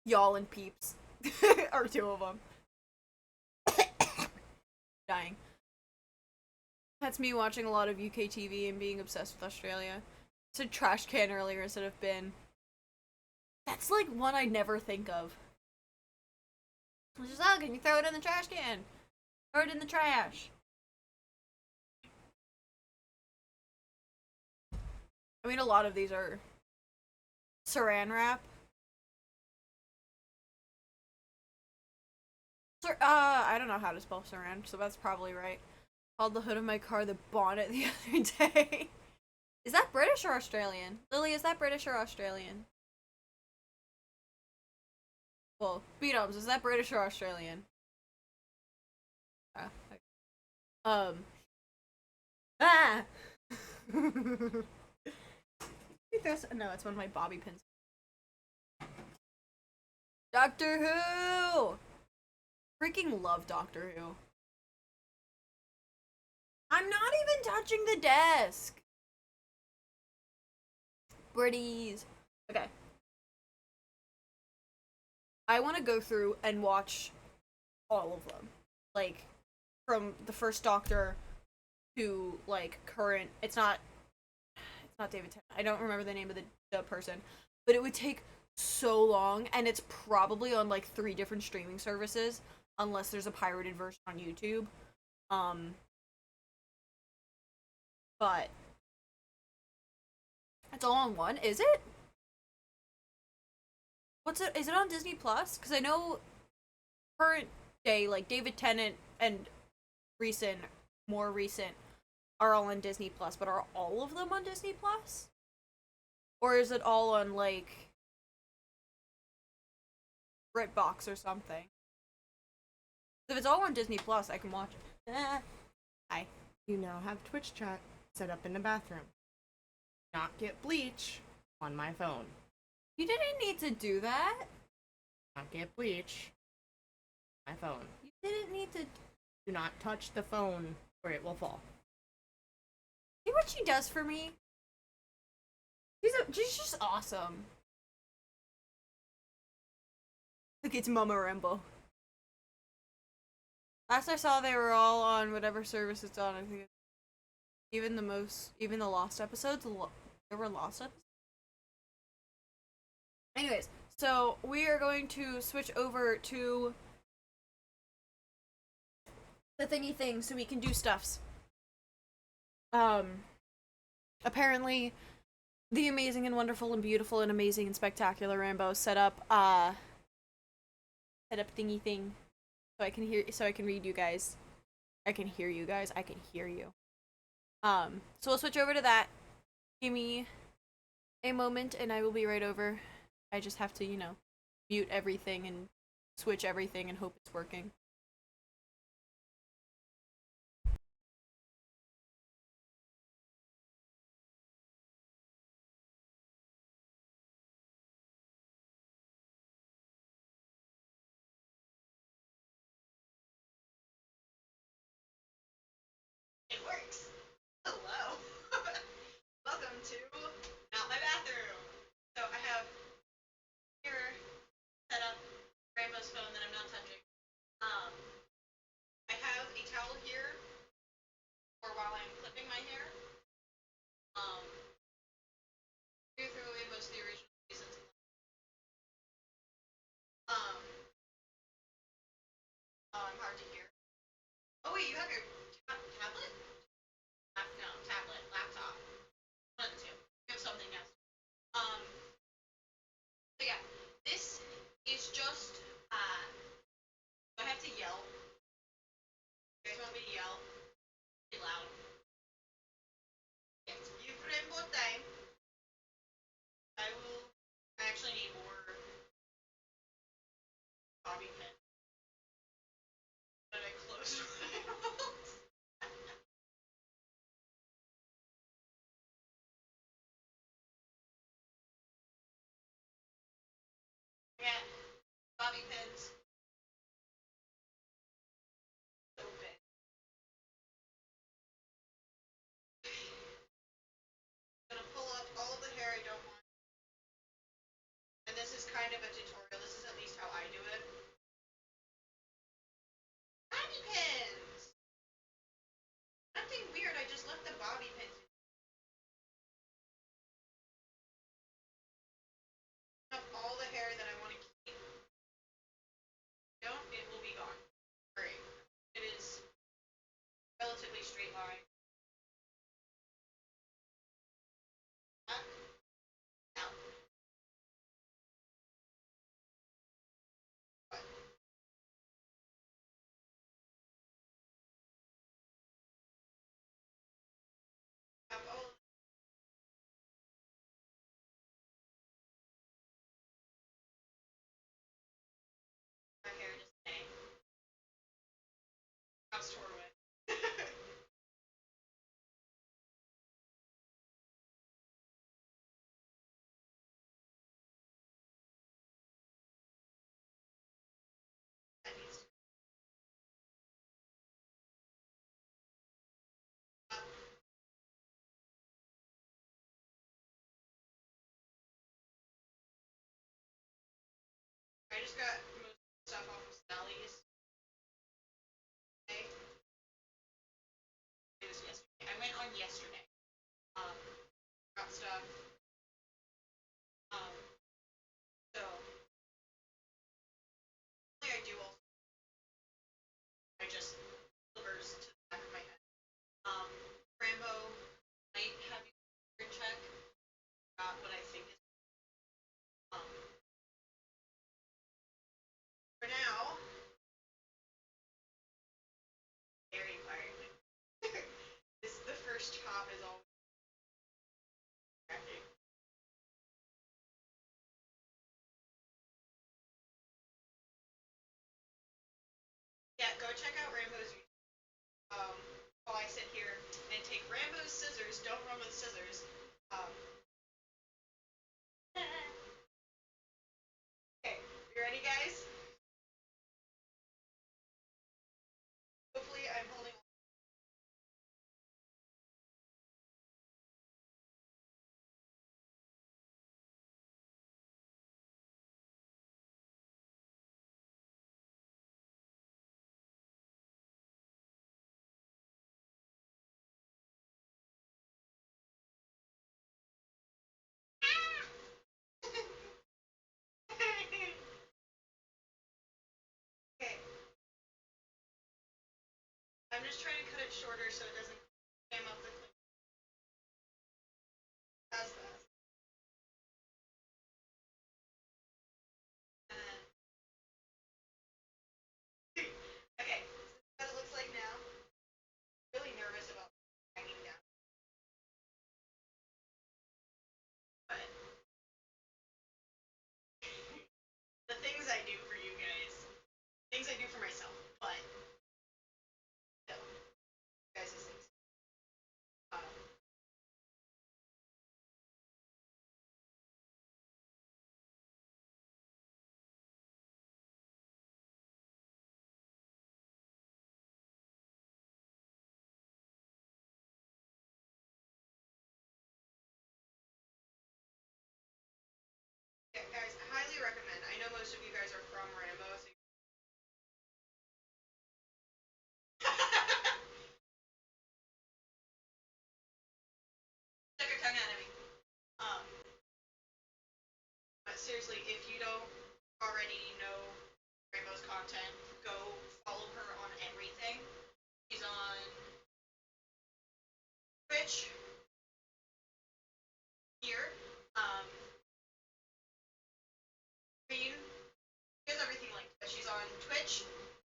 Y'all and peeps. Are two of them. dying. That's me watching a lot of UK TV and being obsessed with Australia. I said trash can earlier instead of bin. That's like one I never think of. It's just, oh, can you throw it in the trash can? Throw it in the trash. I mean, a lot of these are saran wrap. I don't know how to spell saran, so that's probably right. Called the hood of my car the bonnet the other day. Is that British or Australian? Lily, is that British or Australian? Well, Beatums, is that British or Australian? Okay. Ah! No, it's one of my bobby pins. Doctor Who! Freaking love Doctor Who. I'm not even touching the desk! Britties. Okay. I want to go through and watch all of them. Like, from the first Doctor to, like, current. It's not David Tennant. I don't remember the name of the person. But it would take so long, and it's probably on, like, 3 different streaming services, unless there's a pirated version on YouTube. But it's all on one, is it? What's it? Is it on Disney Plus? Because I know current day, like David Tennant and more recent, are all on Disney Plus. But are all of them on Disney Plus? Or is it all on like BritBox or something? If it's all on Disney Plus, I can watch it. Hi. You now have Twitch chat set up in the bathroom. Not get bleach on my phone. You didn't need to do that. Not get bleach on my phone. You didn't need to. Do not touch the phone or it will fall. See what she does for me? She's just awesome. Look, it's Mama Rambo. Last I saw, they were all on whatever service it's on. I think even the lost episodes. There were lost episodes. Anyways, so we are going to switch over to the thingy thing so we can do stuffs. Apparently, the amazing and wonderful and beautiful and amazing and spectacular Rambo set up thingy thing so I can read you guys. I can hear you guys. I can hear you. So we'll switch over to that. Give me a moment and I will be right over. I just have to, mute everything and switch everything and hope it's working. It works. Hello. Welcome to Not My Bathroom. So I have here set up Rambo's phone that I'm not touching. I have a towel here for while I'm clipping my hair. Do throw away most of the original reasons. Um, I'm hard to hear. Oh wait, you have your tablet? No, tablet, laptop. One of the two. You have something else. So yeah, this is just, do I have to yell? You guys want me to yell? Be loud. Yes, give Rainbow time. I actually need more bobby pin. But I closed my mouth. Yeah, bobby pins. Open. I'm gonna pull up all of the hair I don't want. And this is kind of a tutorial. This is at least how I do it. Bobby pins! straight line. Up, down. What? Up all my hair just staying. How's Torway? That needs to up. I just got most stuff off of Sally's. Okay. It was yesterday. I went on yesterday. Um, got stuff. Um, so I do also. I just slivers to the back of my head. Rambo might have you check. Got what I think is. Um, for now, very environment. This the first top is always cracking. Yeah, go check out Rambo's YouTube. While I sit here and take Rambo's scissors, don't run with scissors. Um, okay, you ready, guys? Hopefully, I'm holding. Okay, I'm just trying to cut it shorter so it doesn't jam up the clip as fast. And then, okay, so what it looks like now. Really nervous about hanging down, but the things I do for you guys, things I do for myself, but no, you guys' things. Um, yeah, guys, I highly recommend. I know most of you guys are from Rambo, so stick your tongue out of me. Um, but seriously, if you don't already know Rambo's content, go follow her on everything. She's on Twitch here. Um, Green. She has everything linked. But she's on Twitch,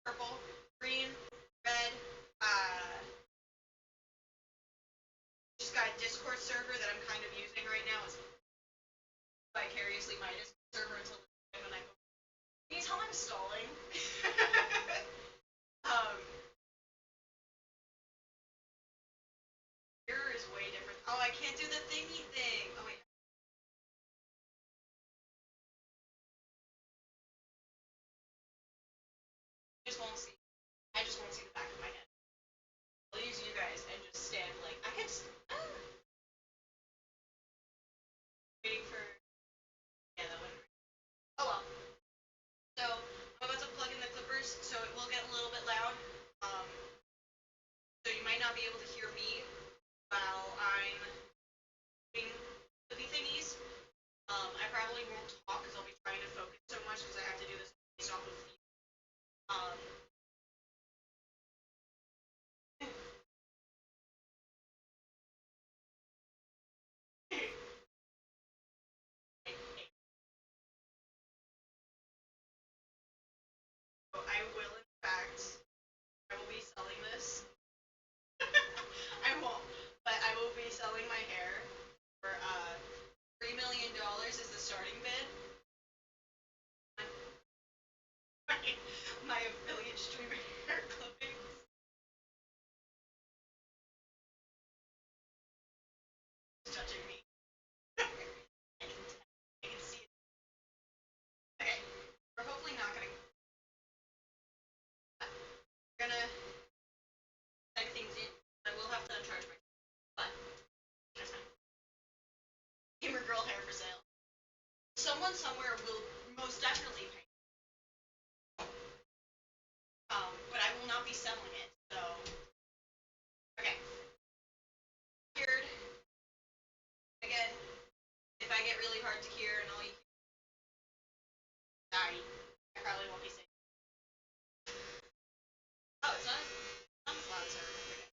purple, green, red. Uh, she's got a Discord server that I'm kind of using right now. It's vicariously my Discord server until the time when I go. Can you tell I'm stalling? um, Mirror is way different. Oh, I can't do the thingy thing. Oh wait. I just won't see. I just won't see the back of my head. I'll use you guys and just stand like I can. Waiting for. Yeah, that one. Oh well. So I'm about to plug in the clippers, so it will get a little bit loud. Um, so you might not be able to hear me while I'm doing clippy thingies. I probably won't talk because I'll be trying to focus so much because I have to do this based off of you. Um, watching me. I can see it. Okay, we're hopefully not gonna. We're gonna check things in. I will have to uncharge my. But that's fine. Gamer girl hair for sale. Someone somewhere will most definitely pay. But I will not be selling it. So okay. Cured. Again, if I get really hard to cure and all you die, I probably won't be safe. Oh, it's not as loud as I remembered it.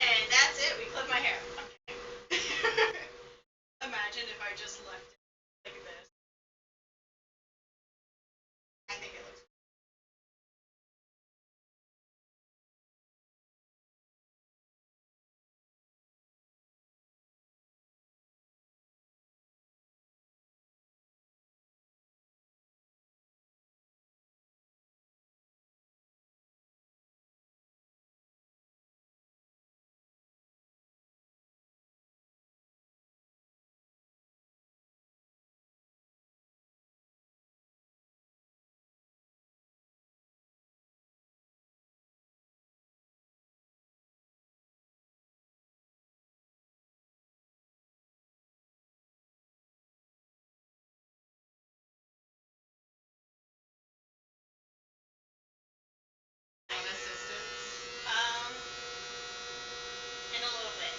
And that's it. We clip my hair. Imagine if I just left it like this. I think it looks. Assistance. In a little bit.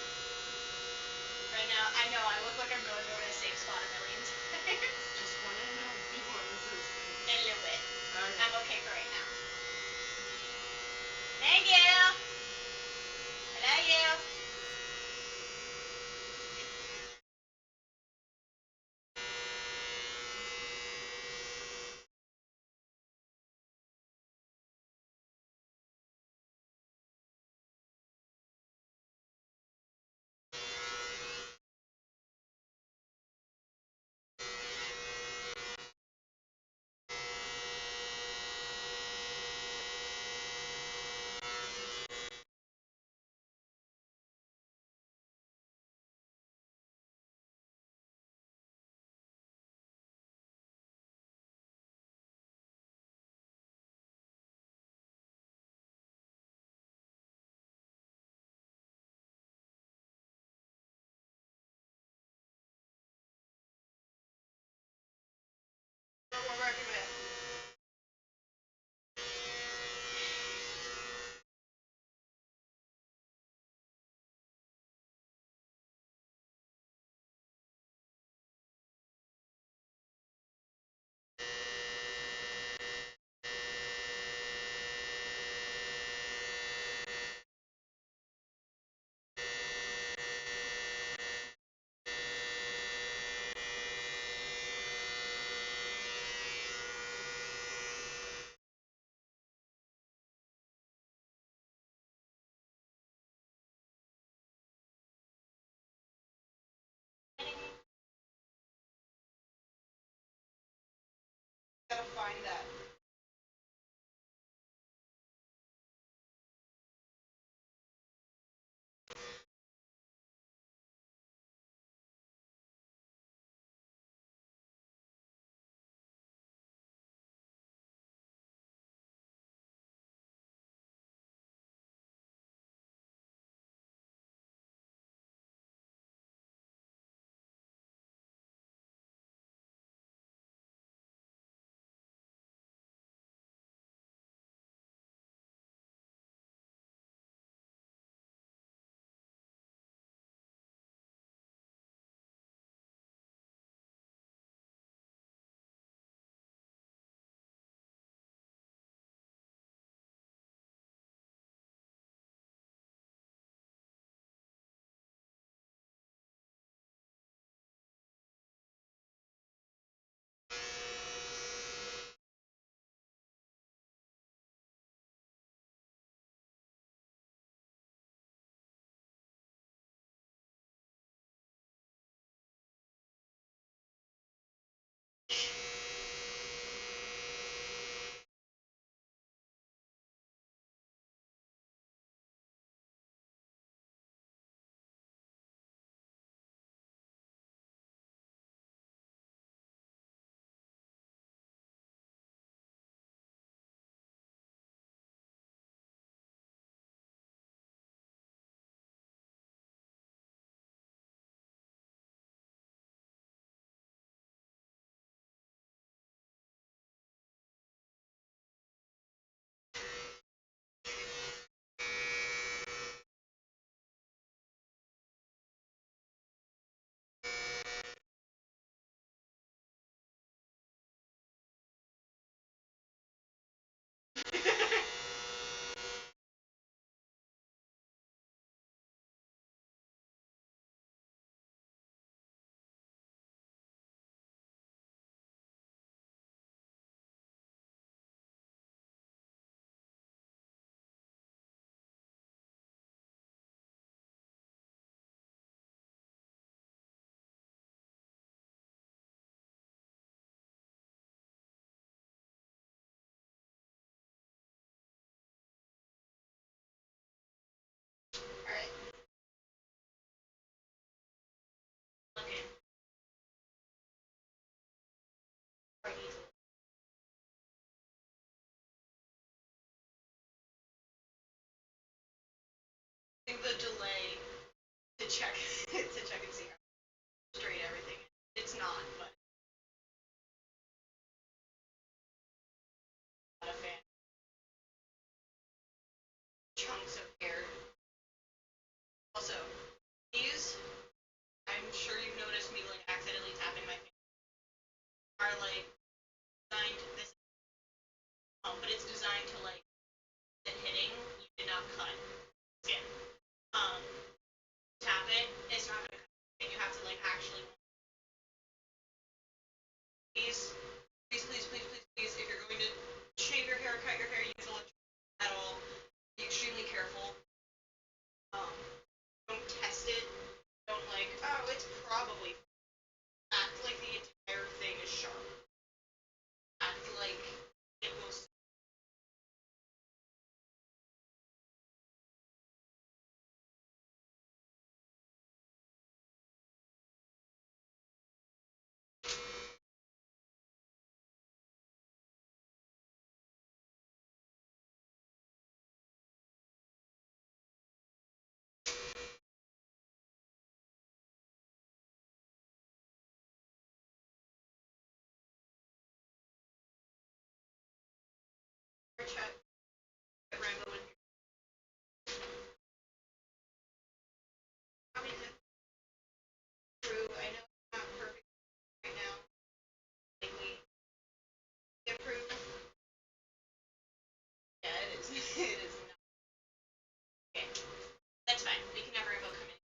Right now, I know I look like I'm going over the same spot a million times. Just want to know if you want assistance. In a little bit. Okay. I'm okay for right now. Thank you. I love you. What we're working with. Gotta find that. Alright. Okay. I think the delay to check to check and see how straight everything is. It's not, but not a fan. Chunks of hair. Also, these, I'm sure you've noticed me like accidentally tapping my fingers, are like designed this, but it's designed to like the hitting. You did not cut skin. Um, Tap it. It's not gonna cut. And you have to like actually. Please, please, please, please, please, please. If you're going to shave your hair, cut your hair, use electric at all, be extremely careful. Um, don't test it. Don't like, oh, it's probably. Act like the entire thing is sharp. Act like it will. Check. Rainbow with probably true. I know it's not perfect right now. Like we improve. Yeah, it is. It is not. Okay, that's fine. We can have Rainbow come in.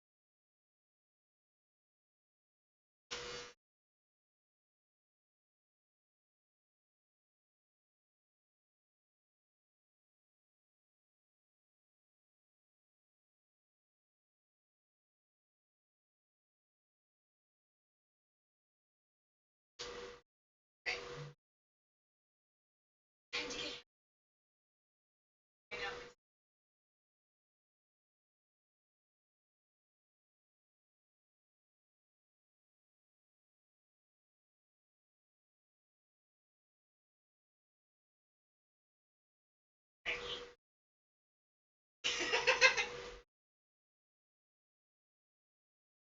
Right. And to get right now.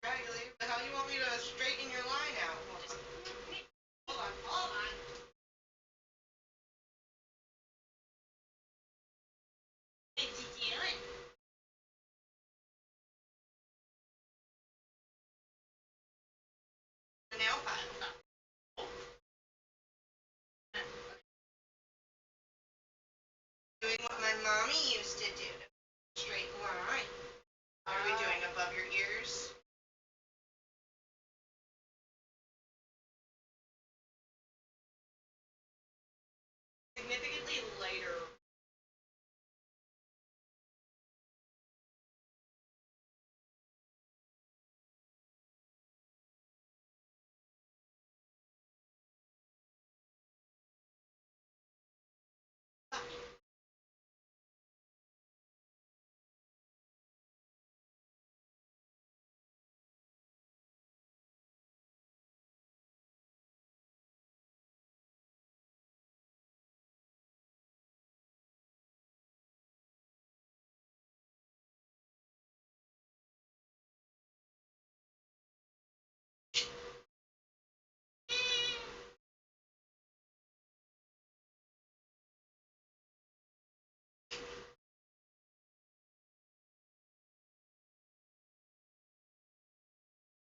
Regularly, but how you want me to straighten your line out? Hold on, hold on. What's he doing? The nail file. Doing what my mommy used to do. Straight line. What are we doing above your ears? Significantly lighter.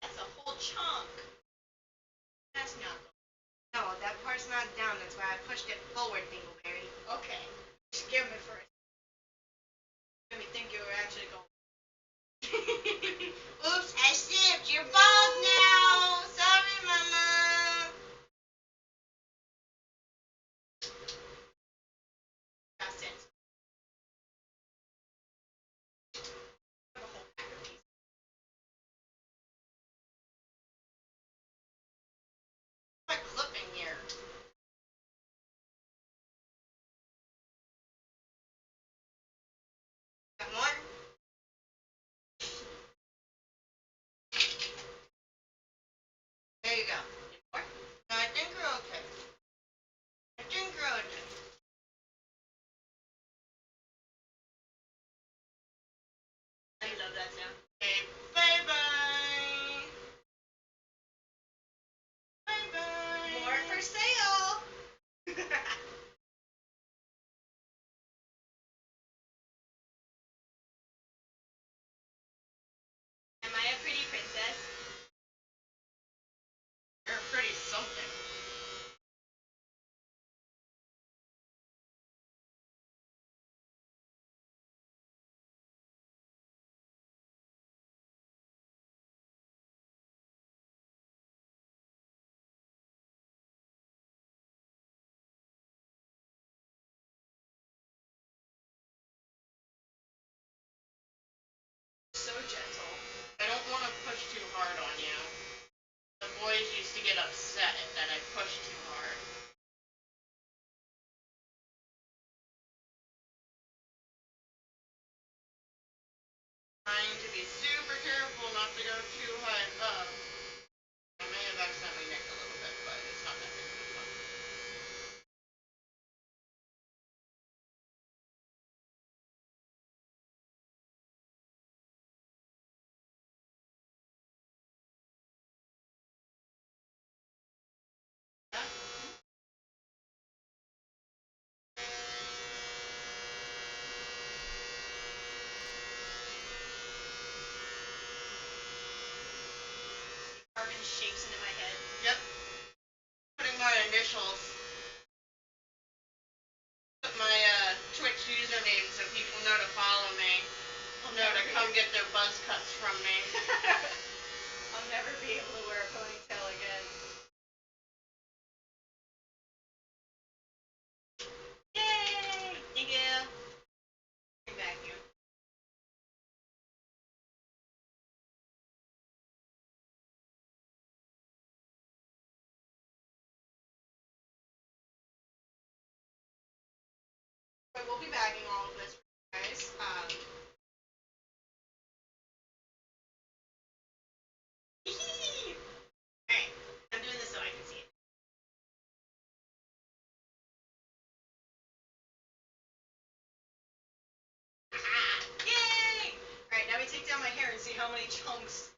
That's a whole chunk. That's not. No, that part's not down. That's why I pushed it forward, Dingleberry. Okay. Scared me first. Let me think you were actually going. Oops, I slipped. You're bald now. Sorry, Mama. That's it. I have a whole pack of these. My clipping here. Got more? gentle. I don't want to push too hard on you. The boys used to get upset that I pushed too hard. Trying to be super careful not to go too high up. I may have accidentally nicked a little bit, but it's not that big of a deal. Carving shapes into my head. Yep. Putting my initials. Put my Twitch username so people know to follow me. Know to come get their buzz cuts from me. I'll never be able to wear a ponytail again. Yay! Thank you. Vacuum. I will be bagging all of this for you guys. Alright, I'm doing this so I can see it. Yay! Alright, now we take down my hair and see how many chunks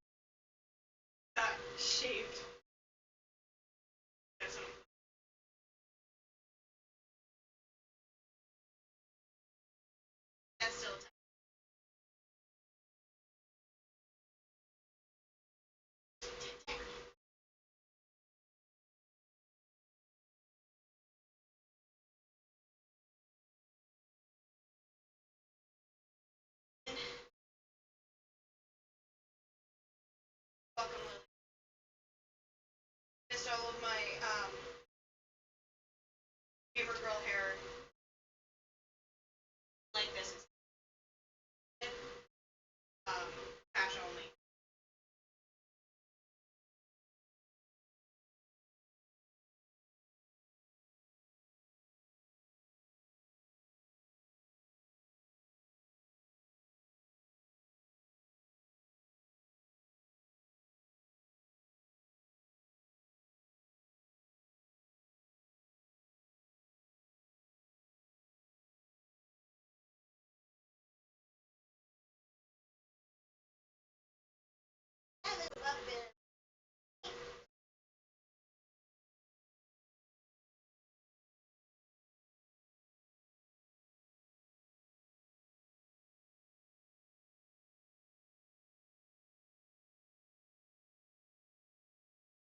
got shaved. That's still tight. Welcome, Lily. Missed all of my gamer girl hair. Like this is cash only.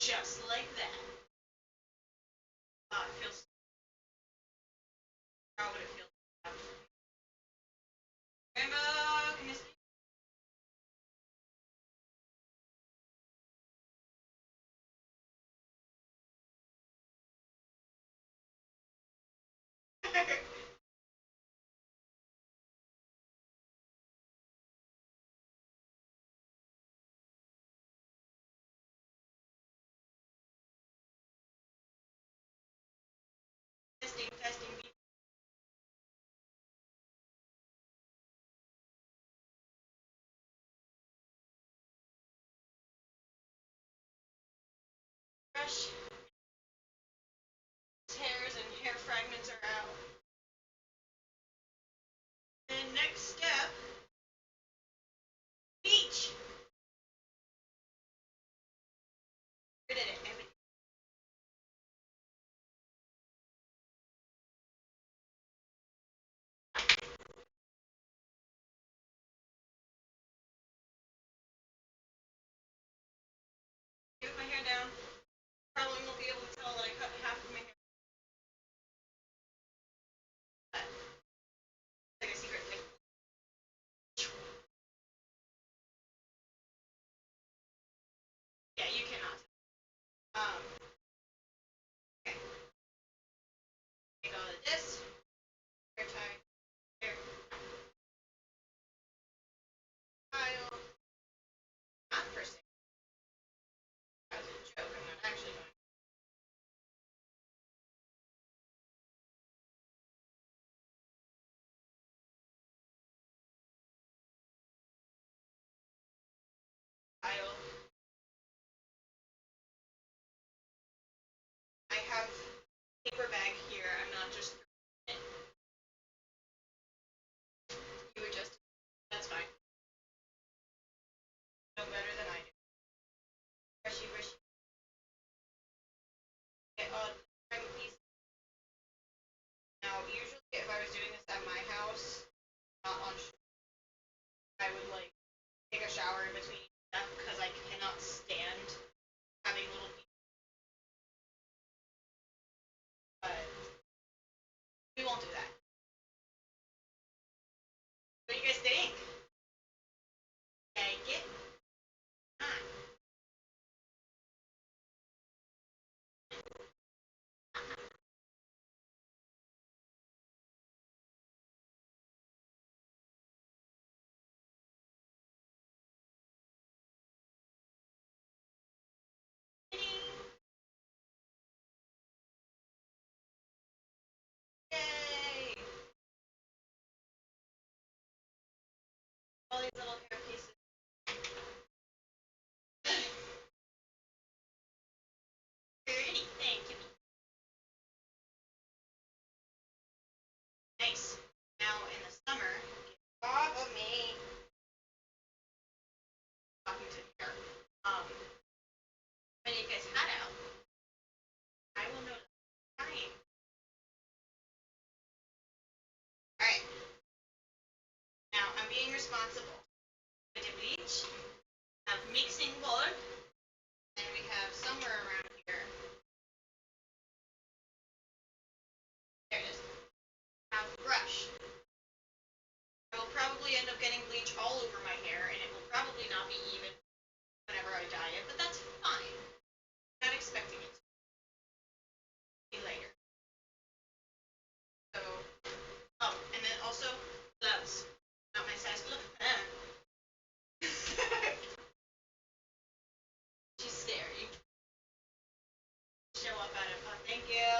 Just like that. It feels. How would it feel? Rainbow, can you see? Testing, testing. Brush. Hairs and hair fragments are out. And next step, bleach. We did it. Get my hair down. Probably won't be able to tell that I cut half of my hair. But, like a secret thing. Yeah, you cannot. Okay. Take all of this. Hair tie. Hair. Pile. title. I have paper bag here. I'm not just throwing it. You would just. That's fine. No better than I do. Brushy, brushy. Get all the piece. Now, usually, if I was doing this at my house, not on, I would like take a shower in between stuff because I cannot stand having little pieces. But we won't do that. What do you guys think? Like it? Ah. Yay! All these little hair pieces. Pretty. Thank you. Nice. Now in the summer, get off of me. Talking to the hair. When it gets hot out, I will know the time. Alright. Now I'm being responsible. With the bleach, have mixing bowl, and we have somewhere around here. There it is. Have brush. I will probably end up getting bleach all over my hair, and it will probably not be even whenever I dye it, but that's fine. I'm not expecting it to be later. So, oh, and then also gloves. Not my size glove. She's scary. Show up out of, oh, thank you.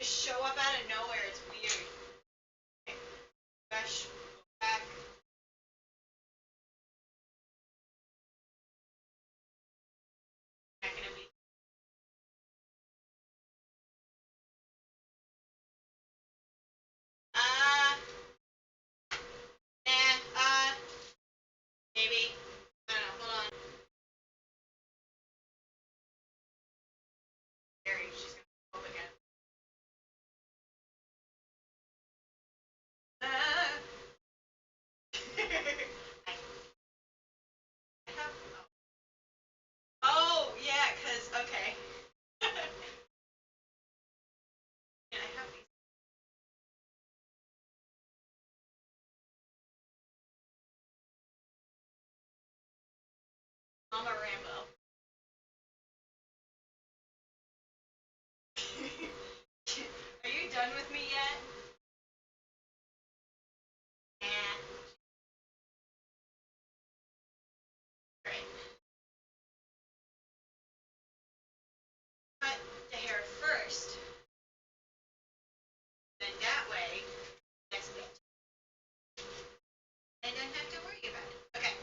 Just show up out of nowhere. It's weird. Okay. Brush. Back. Not gonna be. Nah, maybe. I don't know. Hold on. Scary. She's gonna come up again. Ah. I have. Oh, yeah, cause okay. And I have these. Mama Rambo. Are you done with me yet? Yeah. Great. Cut the hair first. Then that way, next bit. I don't have to worry about it. Okay.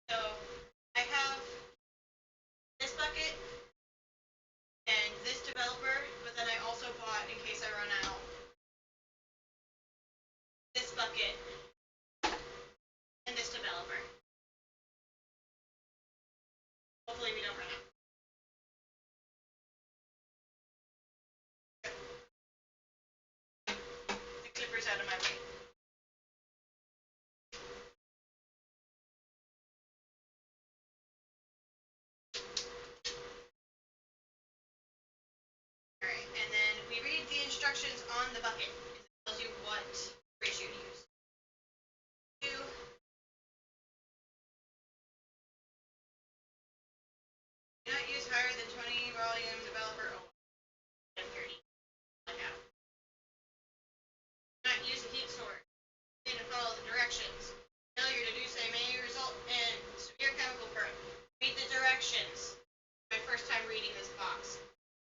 So I have this bucket and this developer, but then I also bought, in case I run out, this bucket and this developer. Hopefully we don't run out. The clipper's out of my way. Alright, and then we read the instructions on the bucket. It tells you what ratio to use. Do not use higher than 20 volume developer and 30. Like out. Do not use a heat source. Didn't follow the directions. Failure to do so may result in severe chemical burn. Read the directions. My first time reading this box.